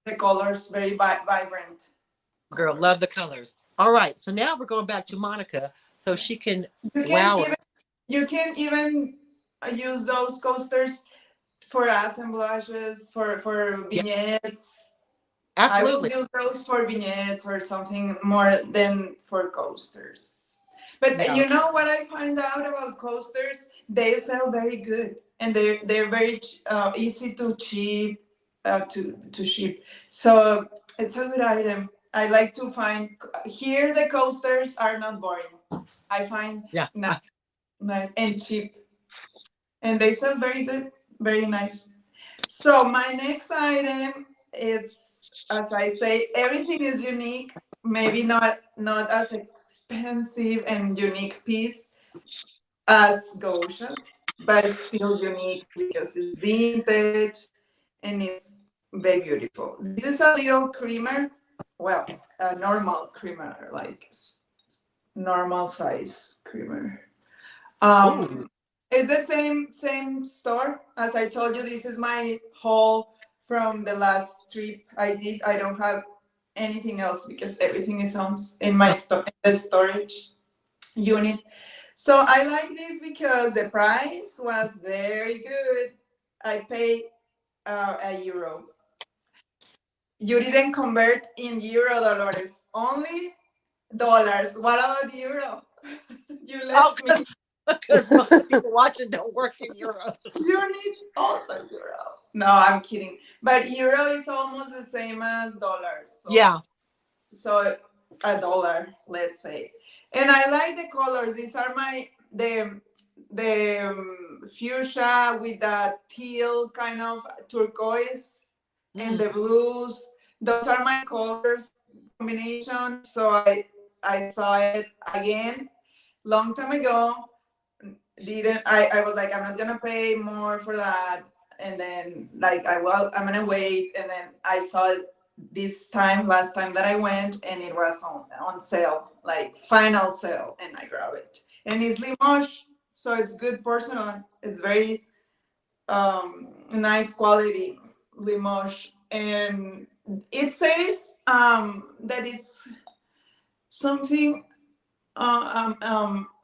the colors very vibrant. girl, Colors. love the colors. All right, so now we're going back to Monica so she can You can wow even us. use those coasters for assemblages, for Yeah, vignettes. I will absolutely. use those for vignettes or something more than for coasters. But Yeah. you know what I find out about coasters? They sell very good, and they're very easy to cheap to ship. So it's a good item. I like to find here the coasters are not boring. I find Yeah. not and cheap, and they sell very good, very nice. So my next item, it's as I say, everything is unique. Maybe not as expensive and unique piece as Gosha's, but it's still unique because it's vintage and it's very beautiful. This is a little creamer, well, a normal creamer, like normal size creamer. Oh, Um, it's the same store as I told you. This is my haul from the last trip I did. I don't have anything else because everything is on in my the storage unit. So I like this because the price was very good. I paid a euro. You didn't convert in euro, Dolores. Only dollars. What about euro? You oh, left me. because most of the people watching don't work in Europe. You need also euro. No, I'm kidding. But euro is almost the same as dollars. Yeah. So a dollar, let's say. And I like the colors. These are the fuchsia with that teal kind of turquoise and Mm. the blues. Those are my colors combination. So I saw it again long time ago. Didn't I was like, I'm not gonna pay more for that. And then like I'm gonna wait. And then I saw it this time, last time that I went, and it was on sale, like final sale, and I grabbed it. And it's Limoges, so it's good porcelain. It's very nice quality Limoges. And it says that it's something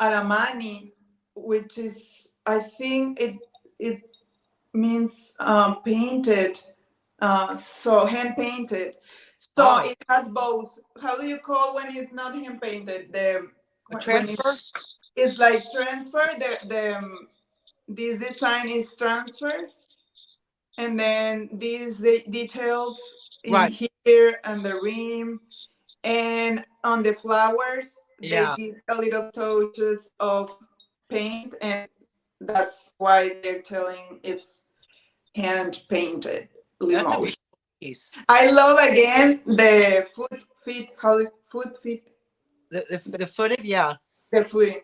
Alamani, which is I think it means painted, so hand painted. So Oh, it has both. How do you call when it's not hand painted? The a when transfer? it's like transfer. This design is transferred, and then these details in Right. here and the rim and on the flowers they Yeah. did a little touches of paint, and that's why they're telling it's hand painted That's a Limoges. beautiful piece. I love again the foot feet The footed, yeah. the footing.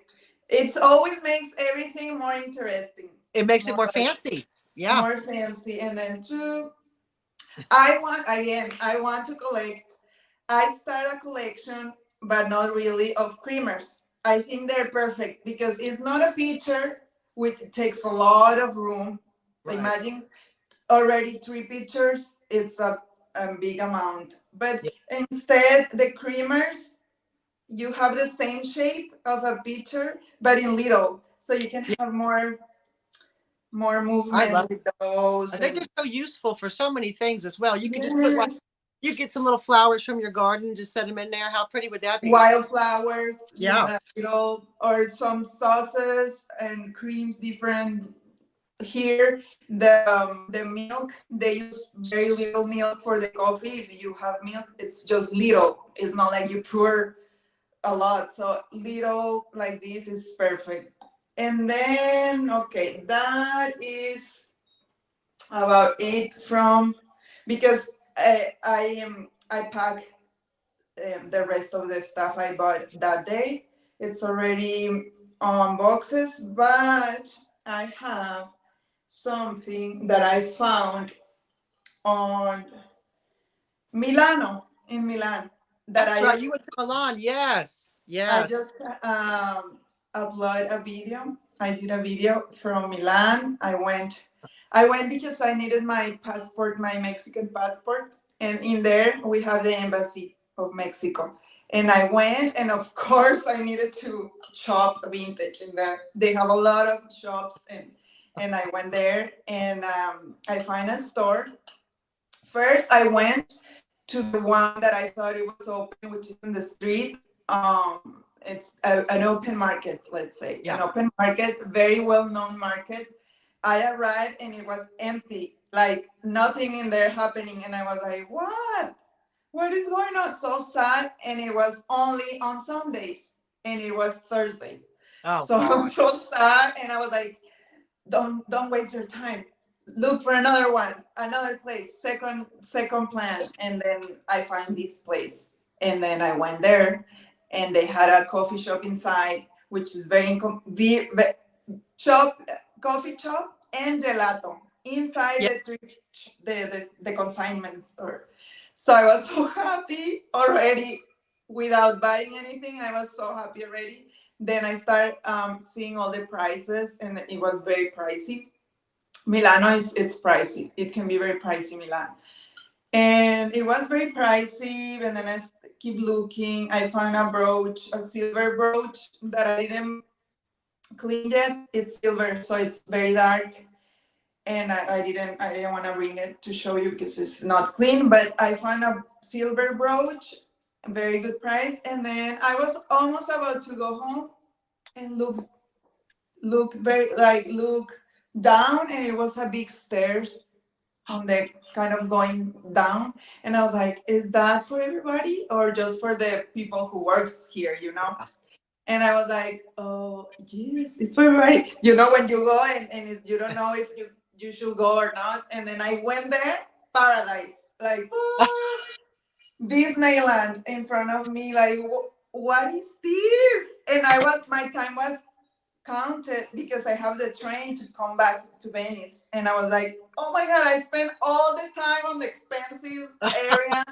It always makes everything more interesting, It makes it more more like fancy. Yeah. more fancy. And then too, I want to collect. I start a collection, but not really, of creamers. I think they're perfect because it's not a picture, which takes a lot of room. Right. Imagine already 3 pictures, it's a big amount. But Yeah. instead, the creamers, you have the same shape of a picture, but in little. So you can Yeah. have more more I movement love. with I those. think And they're so useful for so many things as well. You could just put like yes, you get some little flowers from your garden, just set them in there. How pretty would that be? wildflowers, Yeah. little, or some sauces and creams different. Here, the milk, they use very little milk for the coffee. If you have milk, it's just little. It's not like you pour a lot. So little like this is perfect. And then, okay, that is about it from, because I pack the rest of the stuff I bought that day. It's already on boxes, but I have something that I found on Milano, in Milan, that That's right. You went to Milan. Yes. I Yes. just upload a video. I did a video from Milan. I went because I needed my passport, my Mexican passport, and in there we have the embassy of Mexico. And I went, and of course I needed to shop vintage in there. They have a lot of shops, and I went there, and I find a store. First, I went to the one that I thought it was open, which is in the street. It's an open market, let's say, Yeah. an open market, very well-known market. I arrived and it was empty, like nothing in there happening, and I was like, "What? What is going on?" So sad, and it was only on Sundays, and it was Thursday, Oh so God. so sad, and I was like, don't waste your time, look for another one, another place, second plan. And then I find this place, and then I went there, and they had a coffee shop inside, which is shop coffee shop and gelato inside Yeah. the consignment store. So I was so happy already without buying anything. I was so happy already. Then I started seeing all the prices, and it was very pricey. Milano is it's pricey. It can be very pricey, Milan. And it was very pricey. And then I keep looking. I found a brooch, a silver brooch that I didn't clean yet. It's silver, so it's very dark. And I didn't want to bring it to show you because it's not clean. But I found a silver brooch, very good price. And then I was almost about to go home and look down, and it was a big stairs on the kind of going down. And I was like, is that for everybody or just for the people who works here, And I was like, oh yes, it's for everybody. When you go, and you don't know if you should go or not. And then I went there, paradise, like Disneyland in front of me, like what is this? And my time was counted because I have the train to come back to Venice. And I was like, oh my God, I spent all the time on the expensive area.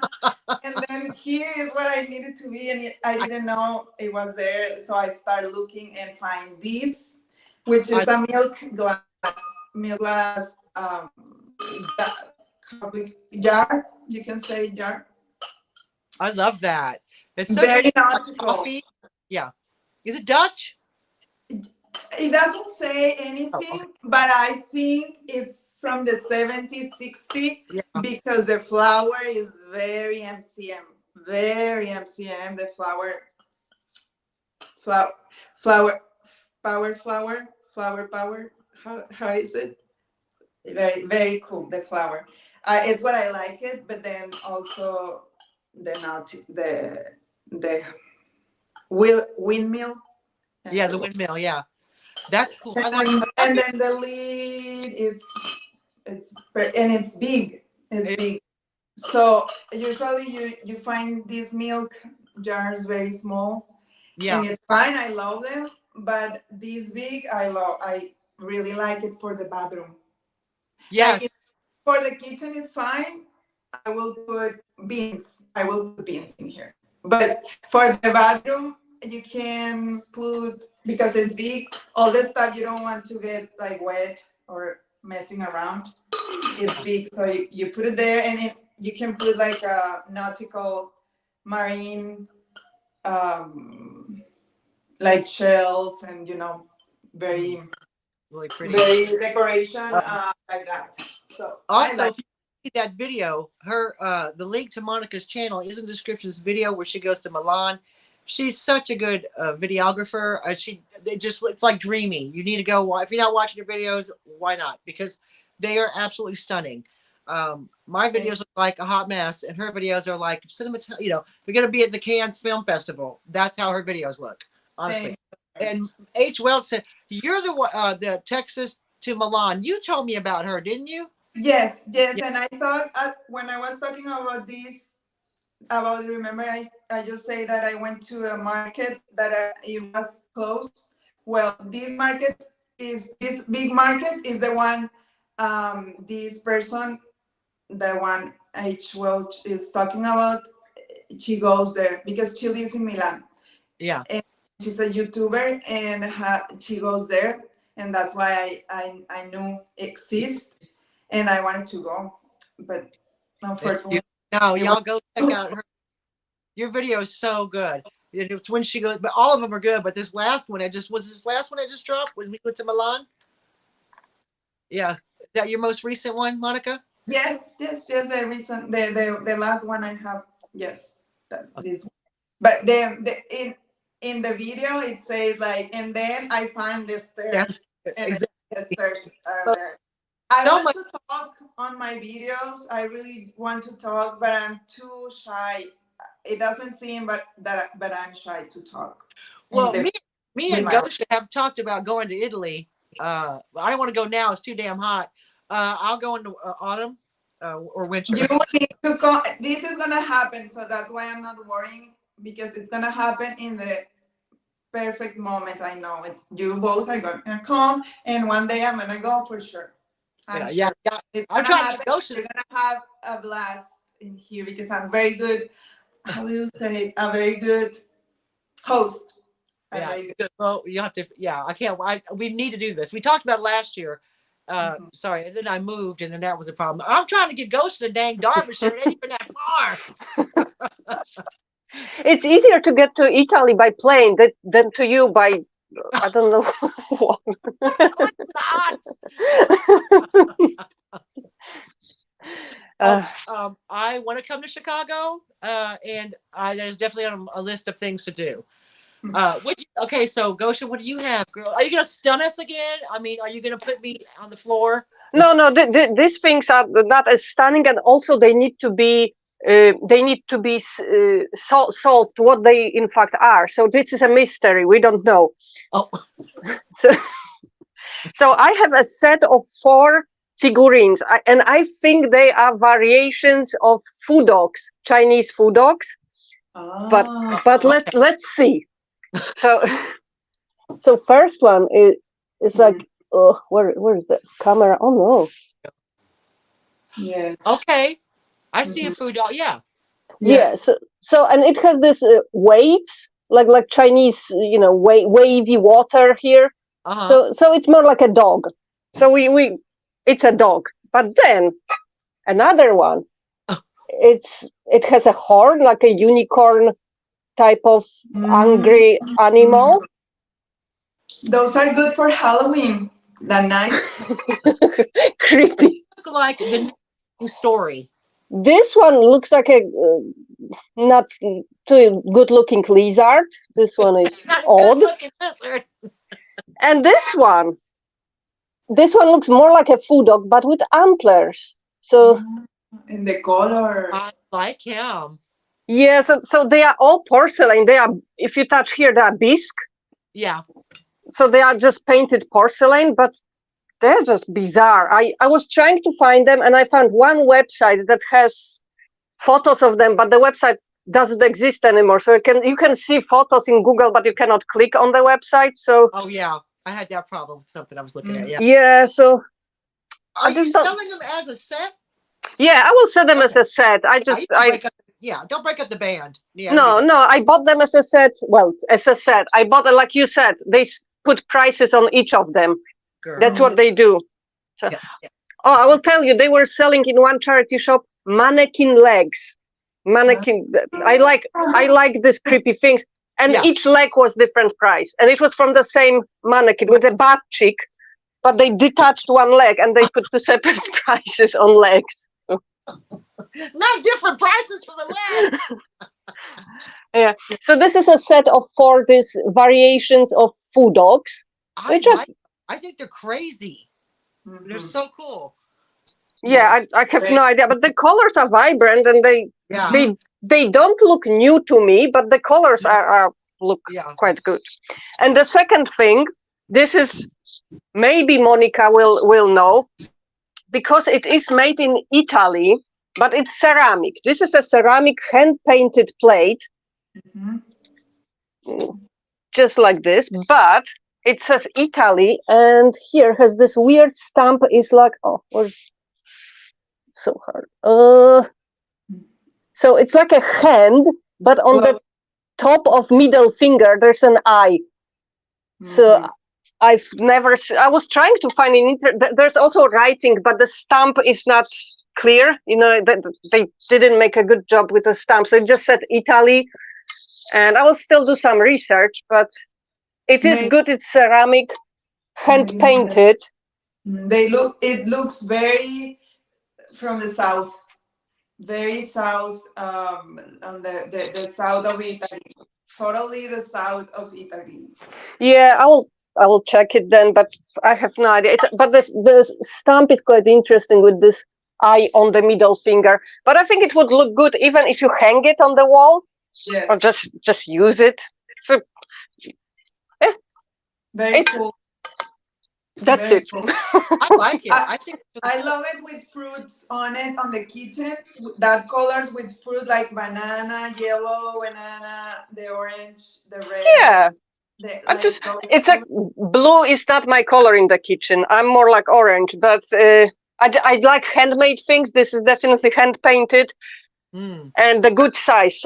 And then here is where I needed to be. And I didn't know it was there. So I started looking and find this, which is a milk glass jar. You can say jar. I love that. It's so Very pretty. Like nautical. coffee. Yeah. Is it Dutch? It doesn't say Oh, okay. anything, but I think it's from the 70s, 60s, Yeah. because the flower is very MCM. Very MCM. The flower, flower, power. How is it? Very, very cool. The flower. It's what I like it, but then also the windmill. Yeah, the windmill. Yeah. That's cool. And I then, like and it. then the lid, and it's big. It's big. So usually you find these milk jars very small, Yeah. and it's fine. I love them, but this big, I really like it for the bathroom. Like Yes. for the kitchen, it's fine. I will put beans. I will put beans in here. But for the bathroom, you can put, because it's big, all the stuff you don't want to get like wet or messing around. It's big, so you put it there, and you can put like a nautical marine, like shells, and very really pretty. very decoration Um, like that. So I Also, like. if you see that video, her the link to Monica's channel is in the description of this video where she goes to Milan. She's such a good videographer. It's like dreamy. You need to go if you're not watching her videos, why not? Because they are absolutely stunning. My videos look like a hot mess, and her videos are like cinema. You know, they're gonna be at the Cannes Film Festival. That's how her videos look, honestly. And H. Welch said, "You're the Texas to Milan. You told me about her, didn't you?" Yes, yes, Yeah. and I thought when I was talking about this, remember I just say that I went to a market that it was closed. Well, this big market is the one this person, the one H. Welch is talking about. She goes there because she lives in Milan. Yeah. And she's a YouTuber, and she goes there, and that's why I knew exists, and I wanted to go, but It's unfortunately, beautiful. No, it was. y'all go check out her. Your video is so good. It's when she goes, but all of them are good. But this last one, this last one I just dropped when we went to Milan. Yeah, is that your most recent one, Monica? Yes, yes, yes. The reason, the last one I have, yes, this one. But in the video it says like, and then I find the Yes, stairs, and exactly. the stairs are So, there. I so want much. to talk on my videos. I really want to talk, but I'm too shy. It doesn't seem, but I'm shy to talk in Well, the me with and my. Gosha have talked about going to Italy. I don't want to go now; it's too damn hot. I'll go into autumn or winter. You need to go. This is gonna happen, so that's why I'm not worrying, because it's gonna happen in the perfect moment. I know it's you both are gonna come, and one day I'm gonna go for sure. I'm Yeah. sure it's I'm gonna trying to happen. get Gosha. You're gonna have a blast in here because I'm very good. How do you say it? A very good host. I'm Yeah. very good. So you have to. Yeah, I can't. We need to do this. We talked about it last year. Mhm. Sorry, and then I moved, and then that was a problem. I'm trying to get Gosha to dang Derbyshire. It ain't even that far. It's easier to get to Italy by plane than to you by I don't know what. Oh, it's hot. uh, I want to come to Chicago, and there's definitely on a list of things to do. Okay, so Gosha, what do you have, girl? Are you gonna stun us again? I mean, are you gonna put me on the floor? no, these things are not as stunning, and also they need to be solved what they in fact are. So this is a mystery. We don't know. Oh, So, so I have a set of 4 figurines, and I think they are variations of food dogs, Chinese food dogs. But Ah, let's see. So so first one is like, oh, where is the camera? Oh no. yes. okay. I see a Mhm. food dog. Yeah. Yes. Yes. So and it has this waves like Chinese, wavy water here. Uh huh. So it's more like a dog. So we it's a dog. But then another one, it has a horn like a unicorn type of Mm. angry animal. Those are good for Halloween. That nice. Creepy. Look like the new story. This one looks like a not too good looking lizard. This one is Not a good odd. looking lizard. And this one looks more like a food dog, but with antlers. So And the color. I like him. yeah, so they are all porcelain. They are, if you touch here, they are bisque. Yeah. So they are just painted porcelain, but they're just bizarre. I was trying to find them, and I found one website that has photos of them, but the website doesn't exist anymore. So you can see photos in Google, but you cannot click on the website. So Oh yeah. I had that problem with something I was looking at. Yeah. yeah, so Are I you just don't. selling them as a set? Yeah, I will sell them as Okay. a set. Yeah, you can break up. Yeah, don't break up the band. Yeah, don't do No, that. no, I bought them as a set. Well, as a set, I bought it like you said. They put prices on each of them. Girl. That's what they do. So, Yeah. Yeah. oh, I will tell you, they were selling in one charity shop mannequin legs. Mannequin. I like these creepy things, and Yes. each leg was different price, and it was from the same mannequin with a butt cheek. but they detached one leg and they put the separate prices on legs. So. Not different prices for the legs. Yeah. So this is a set of 4 these variations of food dogs, which I think they're crazy. They're so cool. Yeah, I have no idea, but the colors are vibrant and Yeah. they don't look new to me, but the colors are look quite good. And the second thing, this is maybe Monica will know because it is made in Italy, but it's ceramic. This is a ceramic hand painted plate, just like this, but it says Italy, and here has this weird stamp. Is like so hard. So it's like a hand, but on the top of middle finger, there's an eye. So I've never. I was trying to find there's also writing, but the stamp is not clear. You know, they didn't make a good job with the stamp. So it just said Italy, and I will still do some research, but it is good. It's ceramic, hand painted. It looks very from the south. Very south, on the south of Italy, totally the south of Italy. Yeah, I will check it then, but I have no idea. But the stamp is quite interesting with this eye on the middle finger. But I think it would look good even if you hang it on the wall, or just use it. So, very cool. That's very it. Cool. I like it. I think I love it with fruits on it on the kitchen. That colors with fruit like banana, yellow banana, the orange, the red. Yeah. It's like blue is not my color in the kitchen. I'm more like orange, but I like handmade things. This is definitely hand painted, and the good size.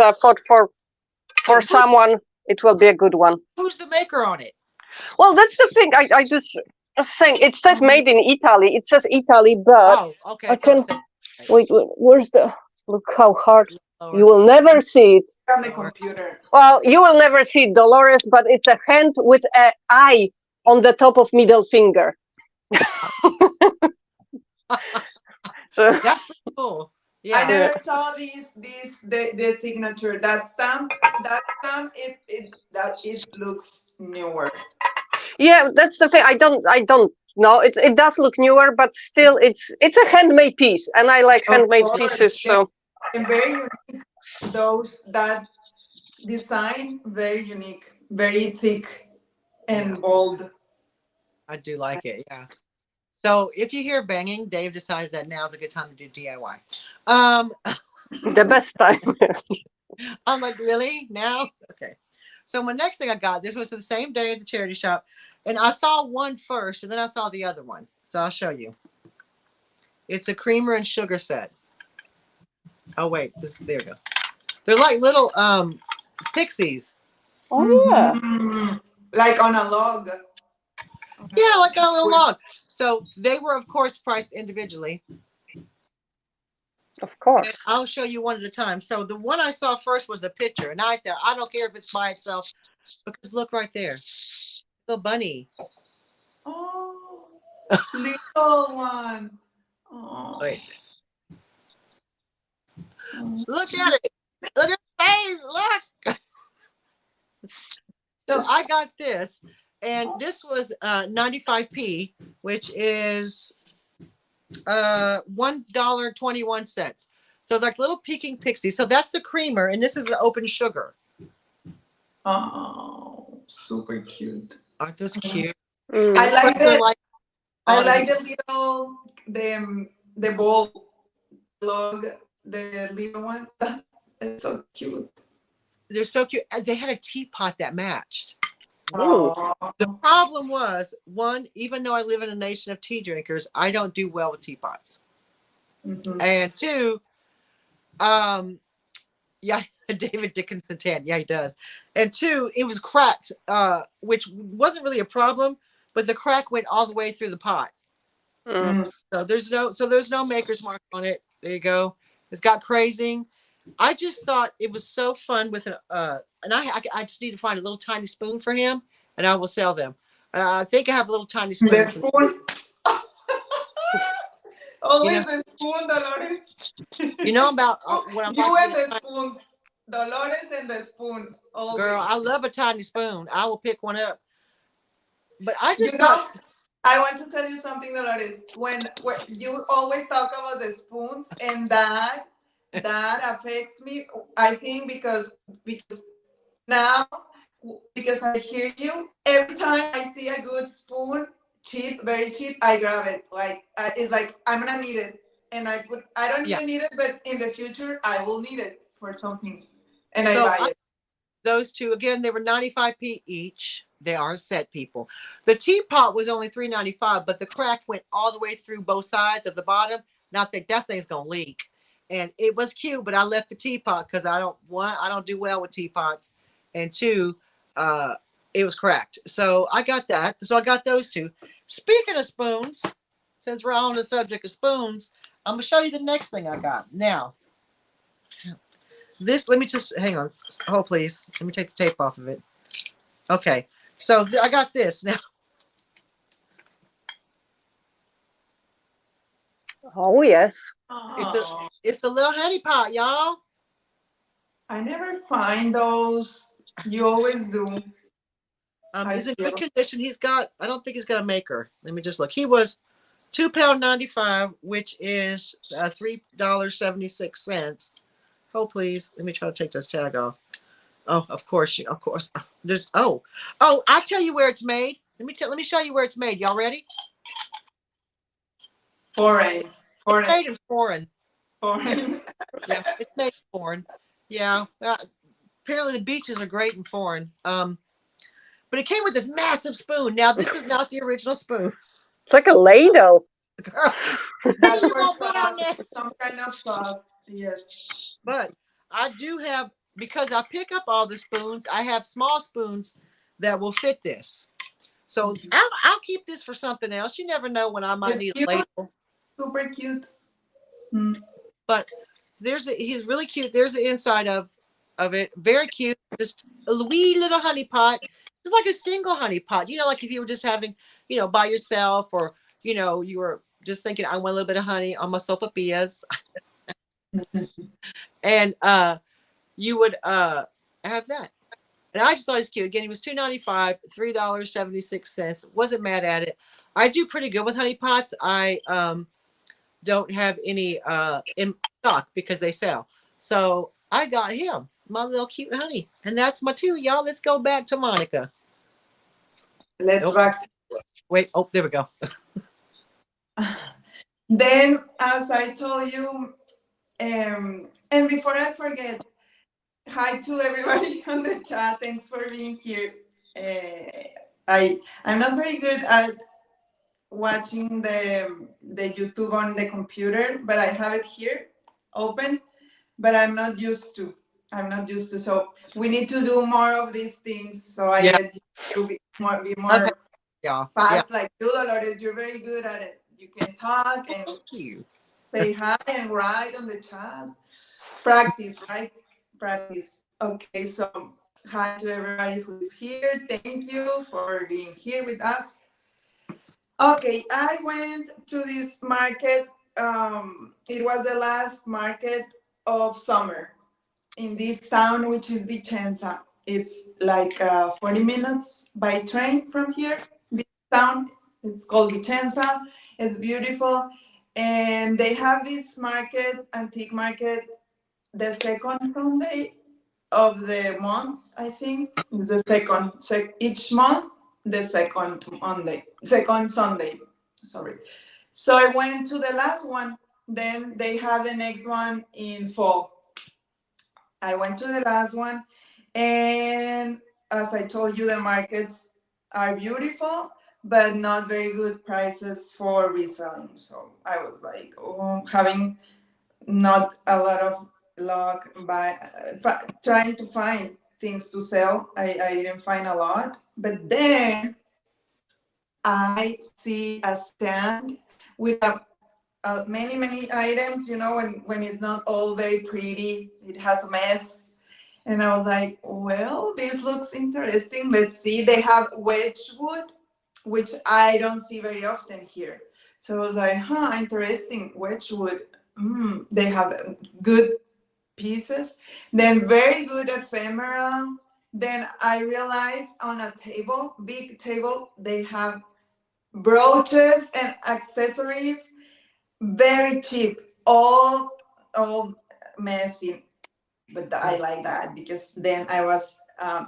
For someone, it will be a good one. Who's the maker on it? Well, that's the thing. I just was saying it says made in Italy. It says Italy, but okay. I can wait. Where's the look? How hard you will never see it on the computer. Well, you will never see Dolores, but it's a hand with an eye on the top of middle finger. So that's cool. Yeah. I never saw the signature. That stamp, it looks newer. Yeah, that's the thing. I don't know. It does look newer, but still, it's a handmade piece, and I like handmade pieces. So and very unique. That design very unique, very thick and bold. I do like it. Yeah. So if you hear banging, Dave decided that now's a good time to do DIY. The best time. I'm like, really? Now? Okay. So my next thing I got, this was the same day at the charity shop, and I saw one first, and then I saw the other one. So I'll show you. It's a creamer and sugar set. Oh wait, there we go. They're like little pixies. Oh yeah. Like on a log. Yeah, like on a little log. So they were, of course, priced individually. Of course. And I'll show you one at a time. So the one I saw first was a picture, and I thought, I don't care if it's by itself, because look right there, little bunny. Oh, little one. Oh. Wait. Look at it. Look at the face. Look. So I got this, and this was 95p, which is $1.21. So like little peeking pixie. So that's the creamer, and this is the open sugar. Oh, super cute. Aren't those cute? I like the little the bowl log, the little one. It's so cute. They're so cute. They had a teapot that matched. Oh. The problem was, one, even though I live in a nation of tea drinkers, I don't do well with teapots. And two, yeah, David Dickinson tan. Yeah, he does. And two, it was cracked, which wasn't really a problem, but the crack went all the way through the pot. So there's no maker's mark on it. There you go. It's got crazing. I just thought it was so fun with and I just need to find a little tiny spoon for him, and I will sell them. I think I have a little tiny The spoon. spoon. You know, Always the spoon, you know Dolores. about what I'm about You to and get. the spoons. Dolores and the spoons. Girl, Always. I love a tiny spoon. I will pick one up. But I You just thought, know, I want to tell you something, Dolores. When you always talk about the spoons, and that affects me. I think because now, because I hear you every time I see a good spoon, cheap, very cheap, I grab it. Like it's like I'm gonna need it, and I don't yeah. even need it, but in the future I will need it for something, and I So buy it. those two again, they were 95p each. They are set, people. The teapot was only 3.95, but the crack went all the way through both sides of the bottom. And I think that thing's gonna leak. And it was cute, but I left the teapot because I don't do well with teapots, and two, uh, it was cracked. So I got that. So I got those two. Speaking of spoons, since we're on the subject of spoons, I'm gonna show you the next thing I got. Now, this, let me just hang on. Hold, please. Let me take the tape off of it. Okay. So I got this. Now, Oh yes. it's a Oh, it's a little honey pot, y'all. I never find those. You always do. I He's in good feel. condition. He's got, I don't think he's got a maker. Let me just look. He was £2.95, which is $3.76. Hold, please. Let me try to take this tag off. Oh, of course, of course. There's I'll tell you where it's made. Let me show you where it's made. Y'all ready? Foreign, It's foreign, made in foreign. foreign. Yeah, it's made in foreign. Yeah. Apparently the beaches are great in foreign. But it came with this massive spoon. Now this is not the original spoon. It's like a ladle. Girl, what do That's you for want to put on sauce, there? some kind of sauce. Yes. But I do have, because I pick up all the spoons, I have small spoons that will fit this. So I'll keep this for something else. You never know when I might It's need a cute, ladle. super cute. Mm. But he's really cute. There's the inside of it. Very cute. Just a wee little honey pot. It's like a single honey pot. You know, like if you were just having, by yourself, or you were just thinking, I want a little bit of honey on my sopapillas, and you would have that. And I just thought it was cute. Again, he was $2.95, $3.76. Wasn't mad at it. I do pretty good with honey pots. I don't have any in stock because they sell. So I got him my little cute honey, and that's my two, y'all. Let's go back to Monica. Let's Nope. back. Wait. Oh, there we go. Then, as I told you, and before I forget, hi to everybody on the chat. Thanks for being here. I'm not very good at watching the YouTube on the computer, but I have it here open. But I'm not used to. I'm not used to. So we need to do more of these things. So I Yeah. get you to be Okay. more Yeah. Yeah. fast like you, Dolores. You're very good at it. You can talk and Thank you. say hi and write on the chat. Practice, right? Practice. Okay, so hi to everybody who's here. Thank you for being here with us. Okay, I went to this market. It was the last market of summer in this town, which is Vicenza. It's like 40 minutes by train from here. This town, it's called Vicenza. It's beautiful. And they have this market, antique market, the second Sunday of the month, I think. It's the each month, the second Sunday. Sorry. So I went to the last one. Then they have the next one in fall. I went to the last one, and as I told you, the markets are beautiful, but not very good prices for reselling. So I was like, oh, having not a lot of luck by trying to find things to sell. I didn't find a lot, but then I see a stand with many items. When it's not all very pretty, it has a mess. And I was like, well, this looks interesting. Let's see. They have wedgwood. which I don't see very often here. So I was like, huh, interesting. Wedgwood, they have good pieces. Then very good ephemera. Then I realized on a table, big table, they have brooches and accessories, very cheap, all messy. But I like that because then I was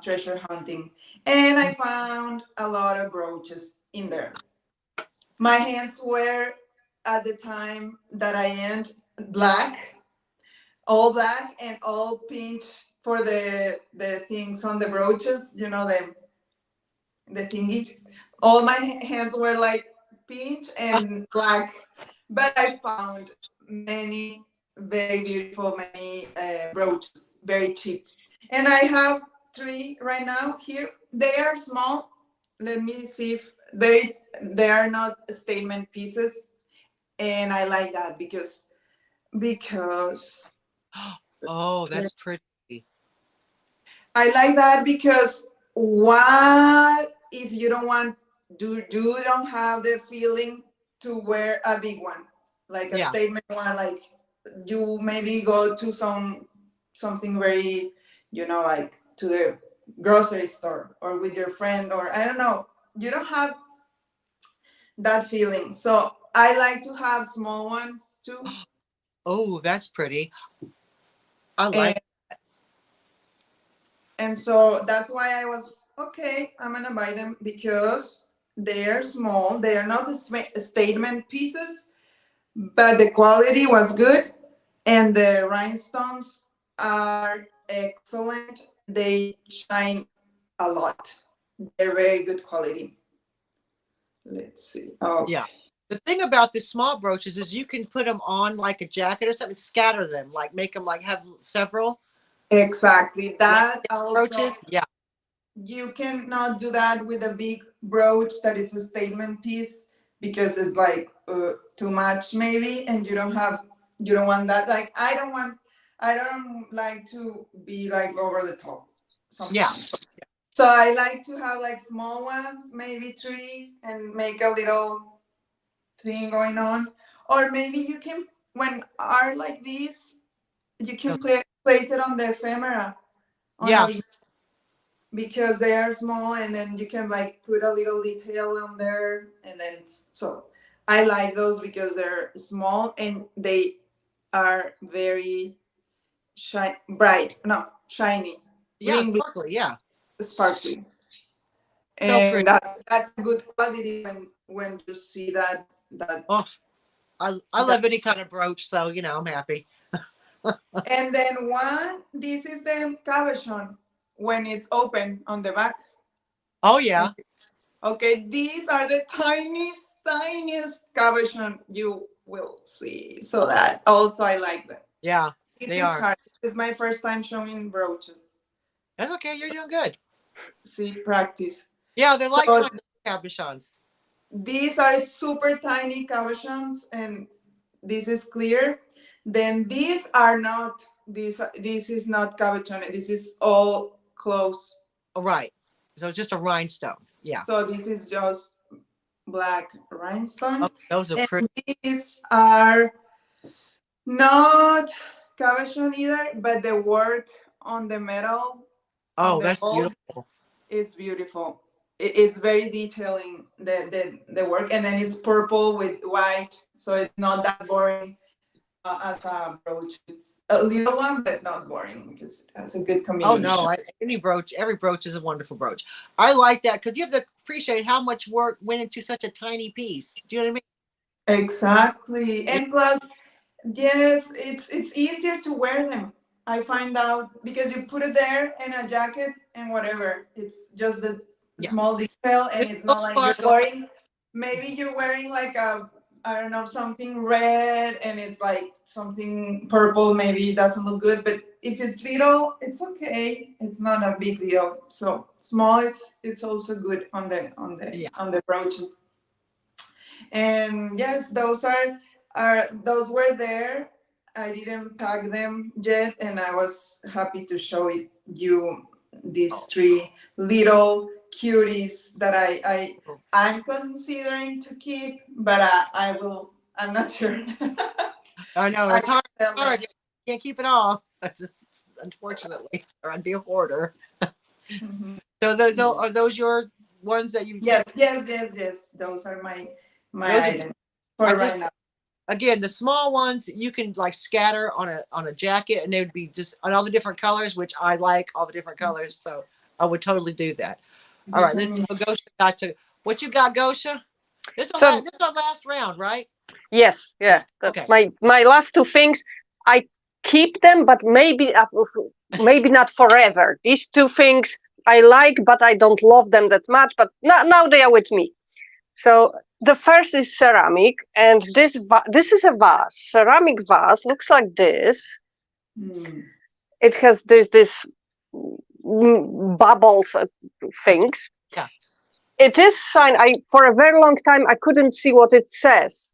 treasure hunting, and I found a lot of brooches in there. My hands were at the time that I end black, all black and all pink for the things on the brooches, the thingy. All my hands were like pink and black, but I found many very beautiful, many brooches, very cheap. And I have three right now here. They are small. Let me see if they are not statement pieces, and I like that because Oh, that's pretty. I like that because what if you don't want do you don't have the feeling to wear a big one, like a Yeah. statement one, like you maybe go to something very, like to the grocery store or with your friend, or I don't know, you don't have that feeling. So I like to have small ones too. Oh, that's pretty. I And like. And so that's why I was okay. I'm gonna buy them because they're small. They are not the statement pieces, but the quality was good, and the rhinestones are excellent. They shine a lot. They're very good quality. Let's see. Yeah. Okay. The thing about the small brooches is you can put them on like a jacket or something, scatter them, like make them like have several Exactly. like That also, brooches. Yeah. you cannot do that with a big brooch that is a statement piece because it's like too much maybe, and you don't want that. Like I don't like to be like over the top Yeah. sometimes. So I like to have like small ones, maybe three, and make a little thing going on. Or maybe you can, when are like these, you can place it on the ephemera on Yeah. a, because they are small, and then you can like put a little detail on there, and then so I like those because they're small and they are very bright, no, shiny, Yeah. bling, bling, Sparkly. Yeah. sparkly. So pretty. And that's a good quality when you see that. Oh, I that love any kind of brooch, so I'm happy. And then this is the cabochon when it's open on the back. Oh yeah. Okay, these are the tiniest cabochon you will see. So that also I like them. Yeah. This They is are. hard. This is my first time showing brooches. That's okay. You're doing good. See, practice. Yeah, they're like So tiny cabochons. these are super tiny cabochons, and this is clear. Then these are not. This is not cabochon. This is all close. Oh, right. So just a rhinestone. Yeah. So this is just black Oh, rhinestone, those are and pretty. these are not cabochon either, but the work on the metal, on Oh, the that's mold, beautiful. it's beautiful. It's very detailing, the work, and then it's purple with white, so it's not that boring as a brooch. It's a little one, but not boring because it has a good Oh no, combination. every brooch is a wonderful brooch. I like that because you have to appreciate how much work went into such a tiny piece. Do you know what Exactly, I mean? and plus, yes, it's easier to wear them. I find out because you put it there in a jacket and whatever. It's just the Yeah. small detail, and There's it's no not like you're sparkle. wearing. Maybe you're wearing like a, I don't know, something red, and it's like something purple. Maybe it doesn't look good, but if it's little, it's okay. It's not a big deal. So small is it's also good on Yeah. the brooches. And yes, those were there. I didn't pack them yet, and I was happy to show you these Oh, three little cuties that I'm considering to keep, but I will. I'm not sure. I know I it's hard. sell Hard. it. You can't keep it all. Unfortunately, or I'd be a hoarder. Mhm. So those are those your ones that you? Yes, yes, yes, yes. Those are my Those are. items I for right just now. again the small ones you can like scatter on a jacket, and they would be just on all the different colors, which I like all the different colors. So I would totally do that. All right, let's see Different. what Gosha got to. What you got, Gosha? So This is our last round, right? yes, yeah. Okay. My last two things, I keep them, but maybe not forever. These two things I like, but I don't love them that much. But now they are with me. So the first is ceramic, and this is a vase. Ceramic vase looks like this. Hmm. It has this bubbles things. Yeah. It is signed. I for a very long time I couldn't see what it says,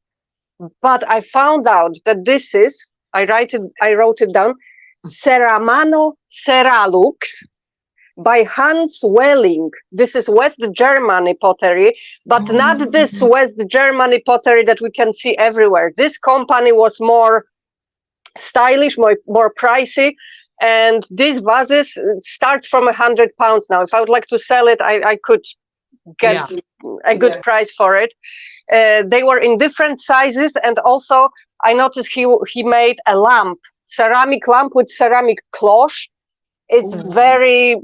but I found out that this is. I wrote it down. Ceramano Ceralux by Hans Welling. This is West Germany pottery, but not this West Germany pottery that we can see everywhere. This company was more stylish, more pricey. And these vases start from £100 now. If I would like to sell it, I could get Yeah. a good Yeah. price for it. They were in different sizes, and also I noticed he made a lamp, ceramic lamp with ceramic cloche. It's Ooh. very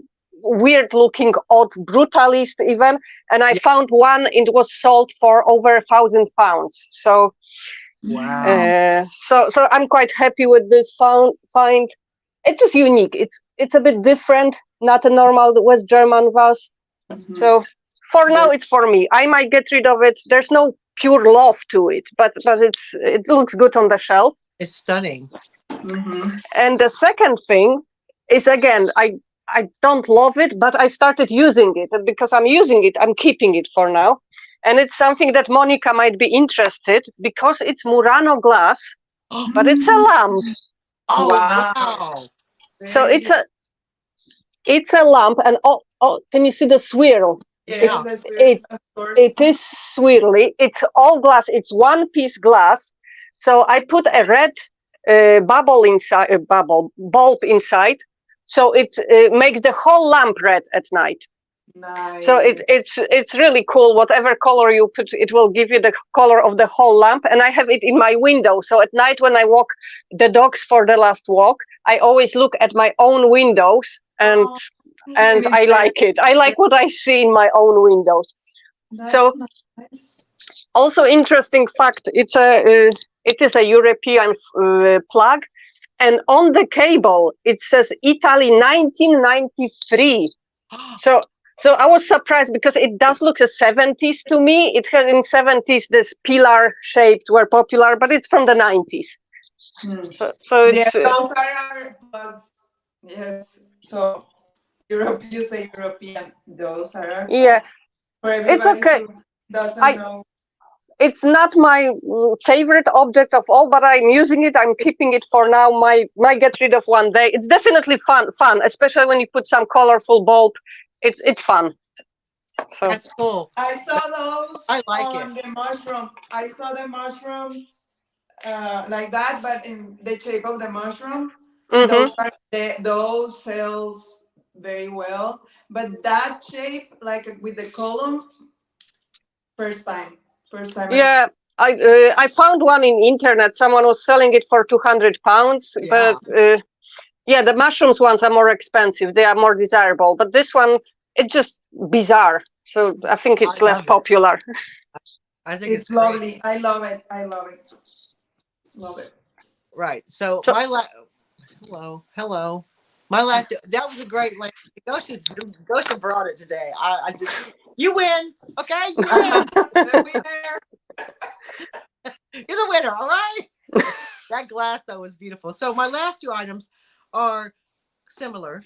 weird looking, odd, brutalist even. And I Yeah. found one. It was sold for over £1,000. So Wow. so I'm quite happy with this find. It's just unique. It's a bit different, not a normal West German vase. Mhm. So for now, Very it's for me. I might get rid of it. There's no pure love to it, but it looks good on the shelf. it's stunning. Mhm. And the second thing is again, I don't love it, but I started using it, and because I'm using it, I'm keeping it for now. And it's something that Monica might be interested because it's Murano glass, but it's a lamp. Oh Wow. wow. So Very it's a lamp, and can you see the swirl? yes, Yeah. that's It of course. it is swirly. It's all glass. It's one piece glass. So I put a red bubble inside, a bubble bulb inside, so it makes the whole lamp red at night. So Nice. it's really cool. Whatever color you put, it will give you the color of the whole lamp. And I have it in my window. So at night when I walk the dogs for the last walk, I always look at my own windows, and Oh, and and it's I there. like it. I like what I see in my own windows. That's So nice. also interesting fact, it is a European plug, and on the cable it says Italy 1993. So so I was surprised because it does look the 70s to me. It has in 70s this pillar shaped were popular, but it's from the 90s. Hmm. So Yeah, it's those are our plugs. Yes. So Europe, you say European. Those are our yeah, plugs. For it's everybody okay. who doesn't I know. It's not my favorite object of all, but I'm using it. I'm keeping it for now. Might get rid of one day. It's definitely fun, especially when you put some colorful bulb. It's fun. So That's cool. I saw I those like it. on the mushroom. I saw the mushrooms like that, but in the shape of the mushroom. hmm Those sells very well. But that shape, like with the column, first time, first time I. yeah, I found one in internet. Someone was selling it for £200, Yeah. but yeah, the mushrooms ones are more expensive. They are more desirable, but this one it's just bizarre. So I think I it's less love it. popular. I think It's it's great. lovely. I love it. I love it. Love it. Right. So So hello. My last that was a great like Gosha brought it today. I just you win. Okay, you win. The winner. You're the winner, all right? That glass though was beautiful. So my last two items are similar.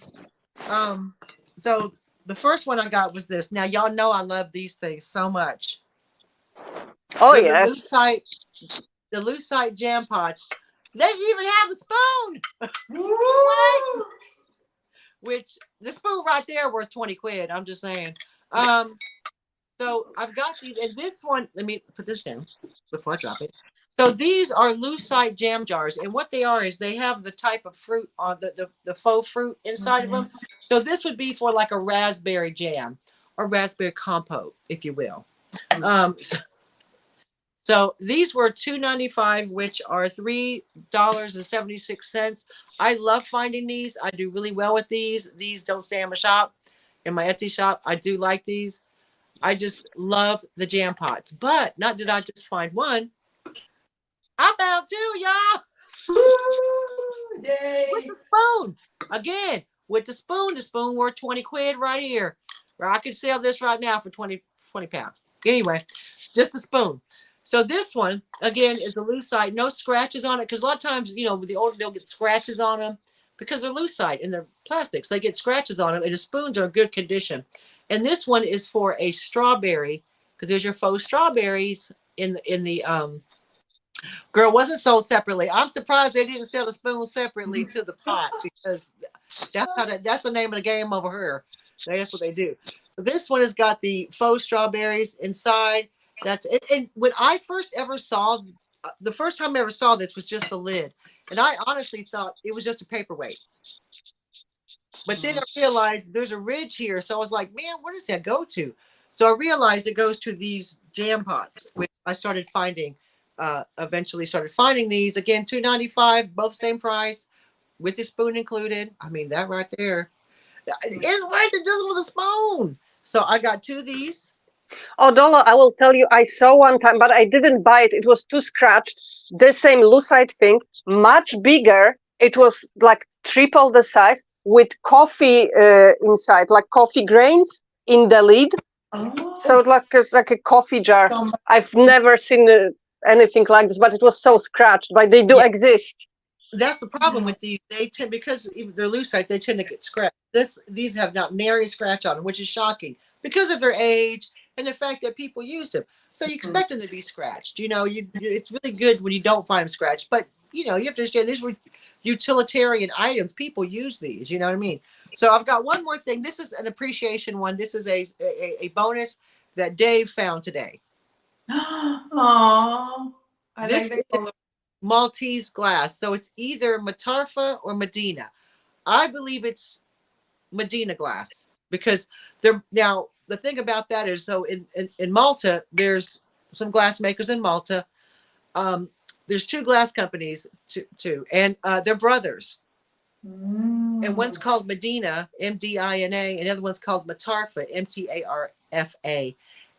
So the first one I got was this. Now y'all know I love these things so much. oh They're yes, the Lucite jam pots. They even have the spoon. Woo! Which the spoon right there worth 20 quid. I'm just saying. So I've got these, and this one, let me put this down before I drop it. So these are lucite jam jars, and what they are is they have the type of fruit on the faux fruit inside of them. So this would be for like a raspberry jam or raspberry compote, if you will. So these were $2.95, which are $3.76. I love finding these. I do really well with these. These don't stay in my shop, in my Etsy shop. I do like these. I just love the jam pots. But not did I just find one. I found two, y'all. Woo! Yay! With the spoon. Again, with the spoon. The spoon worth 20 quid right here. Or I could sell this right now for 20 pounds. Anyway, just the spoon. So this one, again, is a lucite. No scratches on it. Because a lot of times, you know, with the older, they'll get scratches on them. Because they're lucite and they're plastics. They get scratches on them. And the spoons are in good condition. And this one is for a strawberry. Because there's your faux strawberries in the girl, wasn't sold separately. I'm surprised they didn't sell the spoon separately to the pot, because that's the name of the game over here. That's what they do. So this one has got the faux strawberries inside. That's it. And when I first ever saw, the first time I ever saw this was just the lid, and I honestly thought it was just a paperweight. But then I realized there's a ridge here, so I was like, man, where does that go to? So I realized it goes to these jam pots, which I started finding. Eventually started finding these again, $2.95, both same price, with the spoon included. I mean, that right there, it's worth it just with a spoon. So I got two of these. Oh, Dolo, I will tell you, I saw one time, but I didn't buy it. It was too scratched. The same lucite thing, much bigger. It was like triple the size, with coffee inside, like coffee grains in the lid. Oh, So it's like a coffee jar. so I've never seen anything like this, but it was so scratched. But they do Yeah. exist. That's the problem with these. They tend, because they're lucite, they tend to get scratched. These have not nary a scratch on them, which is shocking because of their age and the fact that people use them. So you expect them to be scratched. You know, it's really good when you don't find them scratched. But you know, you have to understand these were utilitarian items. People use these. You know what I mean? So I've got one more thing. This is an appreciation one. This is a bonus that Dave found today. Oh, I This like the color. Maltese glass. So it's either Matarfa or Medina. I believe it's Medina glass, because they're now, the thing about that is, so in Malta, there's some glass makers in Malta. There's two glass companies, two, and they're brothers. And one's called Medina, Mdina, and the other one's called Matarfa, Mtarfa.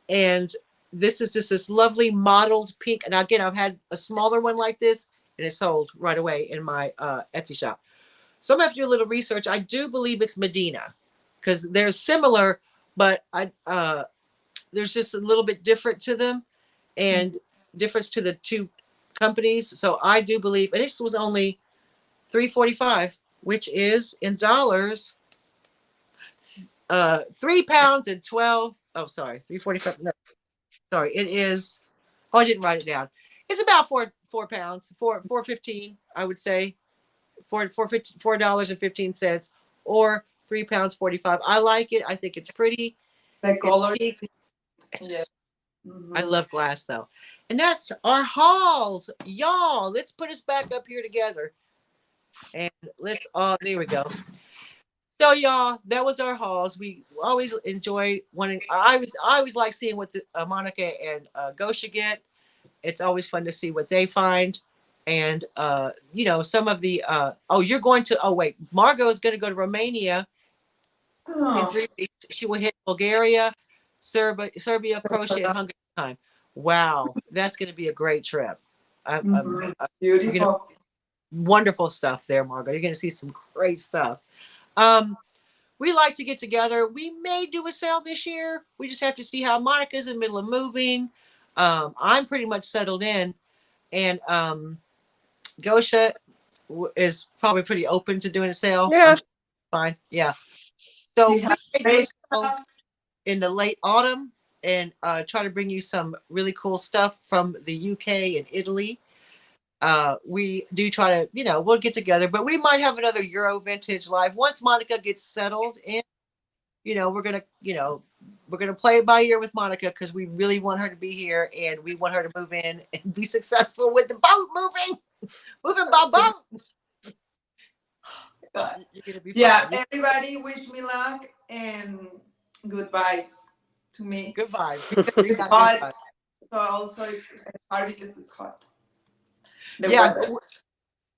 And this is just this lovely mottled pink. And again, I've had a smaller one like this, and it's sold right away in my Etsy shop. So I'm gonna have to do a little research. I do believe it's Medina, because they're similar, but there's just a little bit different to them, and difference to the two companies. So I do believe, and this was only $3.45, which is in dollars, 3 pounds and 12. Oh, sorry, 3.45. No, sorry, it is. Oh, I didn't write it down. It's about 4 pounds, 4.15, I would say, $4.15, or 3 pounds 45. I like it. I think it's pretty. The color. It's, I love glass though. And that's our hauls, y'all. Let's put us back up here together, and let's there we go. So y'all, that was our hauls. We always enjoy wanting. I always like seeing what the, Monica and Gosia get. It's always fun to see what they find. And you know, some of the you're going to, wait, Margot is going to go to Romania in 3 weeks. She will hit Bulgaria, Serbia, Croatia, and Hungary time. Wow, that's going to be a great trip. Beautiful. Wonderful stuff there, Margot. You're going to see some great stuff. We like to get together. We may do a sale this year. We just have to see how Monica's in the middle of moving. I'm pretty much settled in, and Gosia is probably pretty open to doing a sale. Yeah. Fine. Yeah. So we may do a great sale stuff. in the late autumn, and try to bring you some really cool stuff from the UK and Italy. We do try to, you know, we'll get together, but we might have another EuroVintage live once Monica gets settled in. You know, we're gonna, you know, we're going to play it by ear with Monica because we really want her to be here and we want her to move in and be successful with the boat moving by boat. You're going to be Yeah, fine. everybody wish me luck and good vibes to me. Good vibes. Because it's hot. So also it's hard because it's hot. The weather.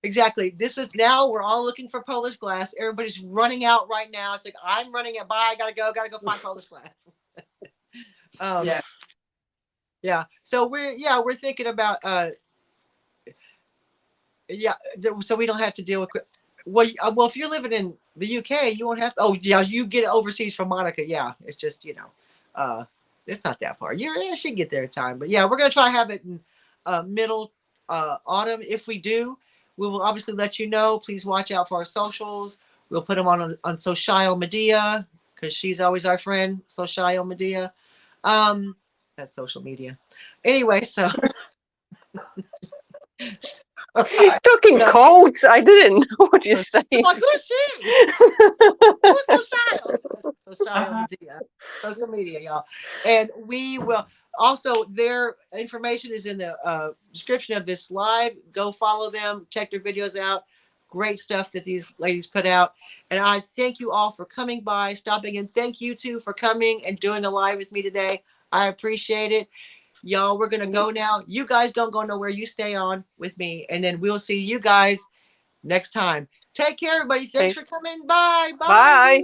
Exactly. This is now we're all looking for Polish glass. Everybody's running out right now. It's like I'm running out. Bye. Gotta go find Polish glass. Yeah. Yeah. So we're thinking about so we don't have to deal with well if you're living in the UK you won't have to, you get it overseas from Monica. Yeah, it's just it's not that far. You should get there in time. But yeah, we're gonna try to have it in middle autumn. If we do, we will obviously let you know. Please watch out for our socials. We'll put them on social media because she's always our friend. Social media. That's social media. Anyway, so Talking codes, I didn't know what you're saying. like, who's she? Who's social? Social media, y'all. And we will also, their information is in the description of this live. Go follow them, check their videos out. Great stuff that these ladies put out. And I thank you all for coming by, stopping in. Thank you too for coming and doing a live with me today. I appreciate it. Y'all, we're going to go now. You guys don't go nowhere. You stay on with me. And then we'll see you guys next time. Take care, everybody. Thanks for coming. Bye. Bye.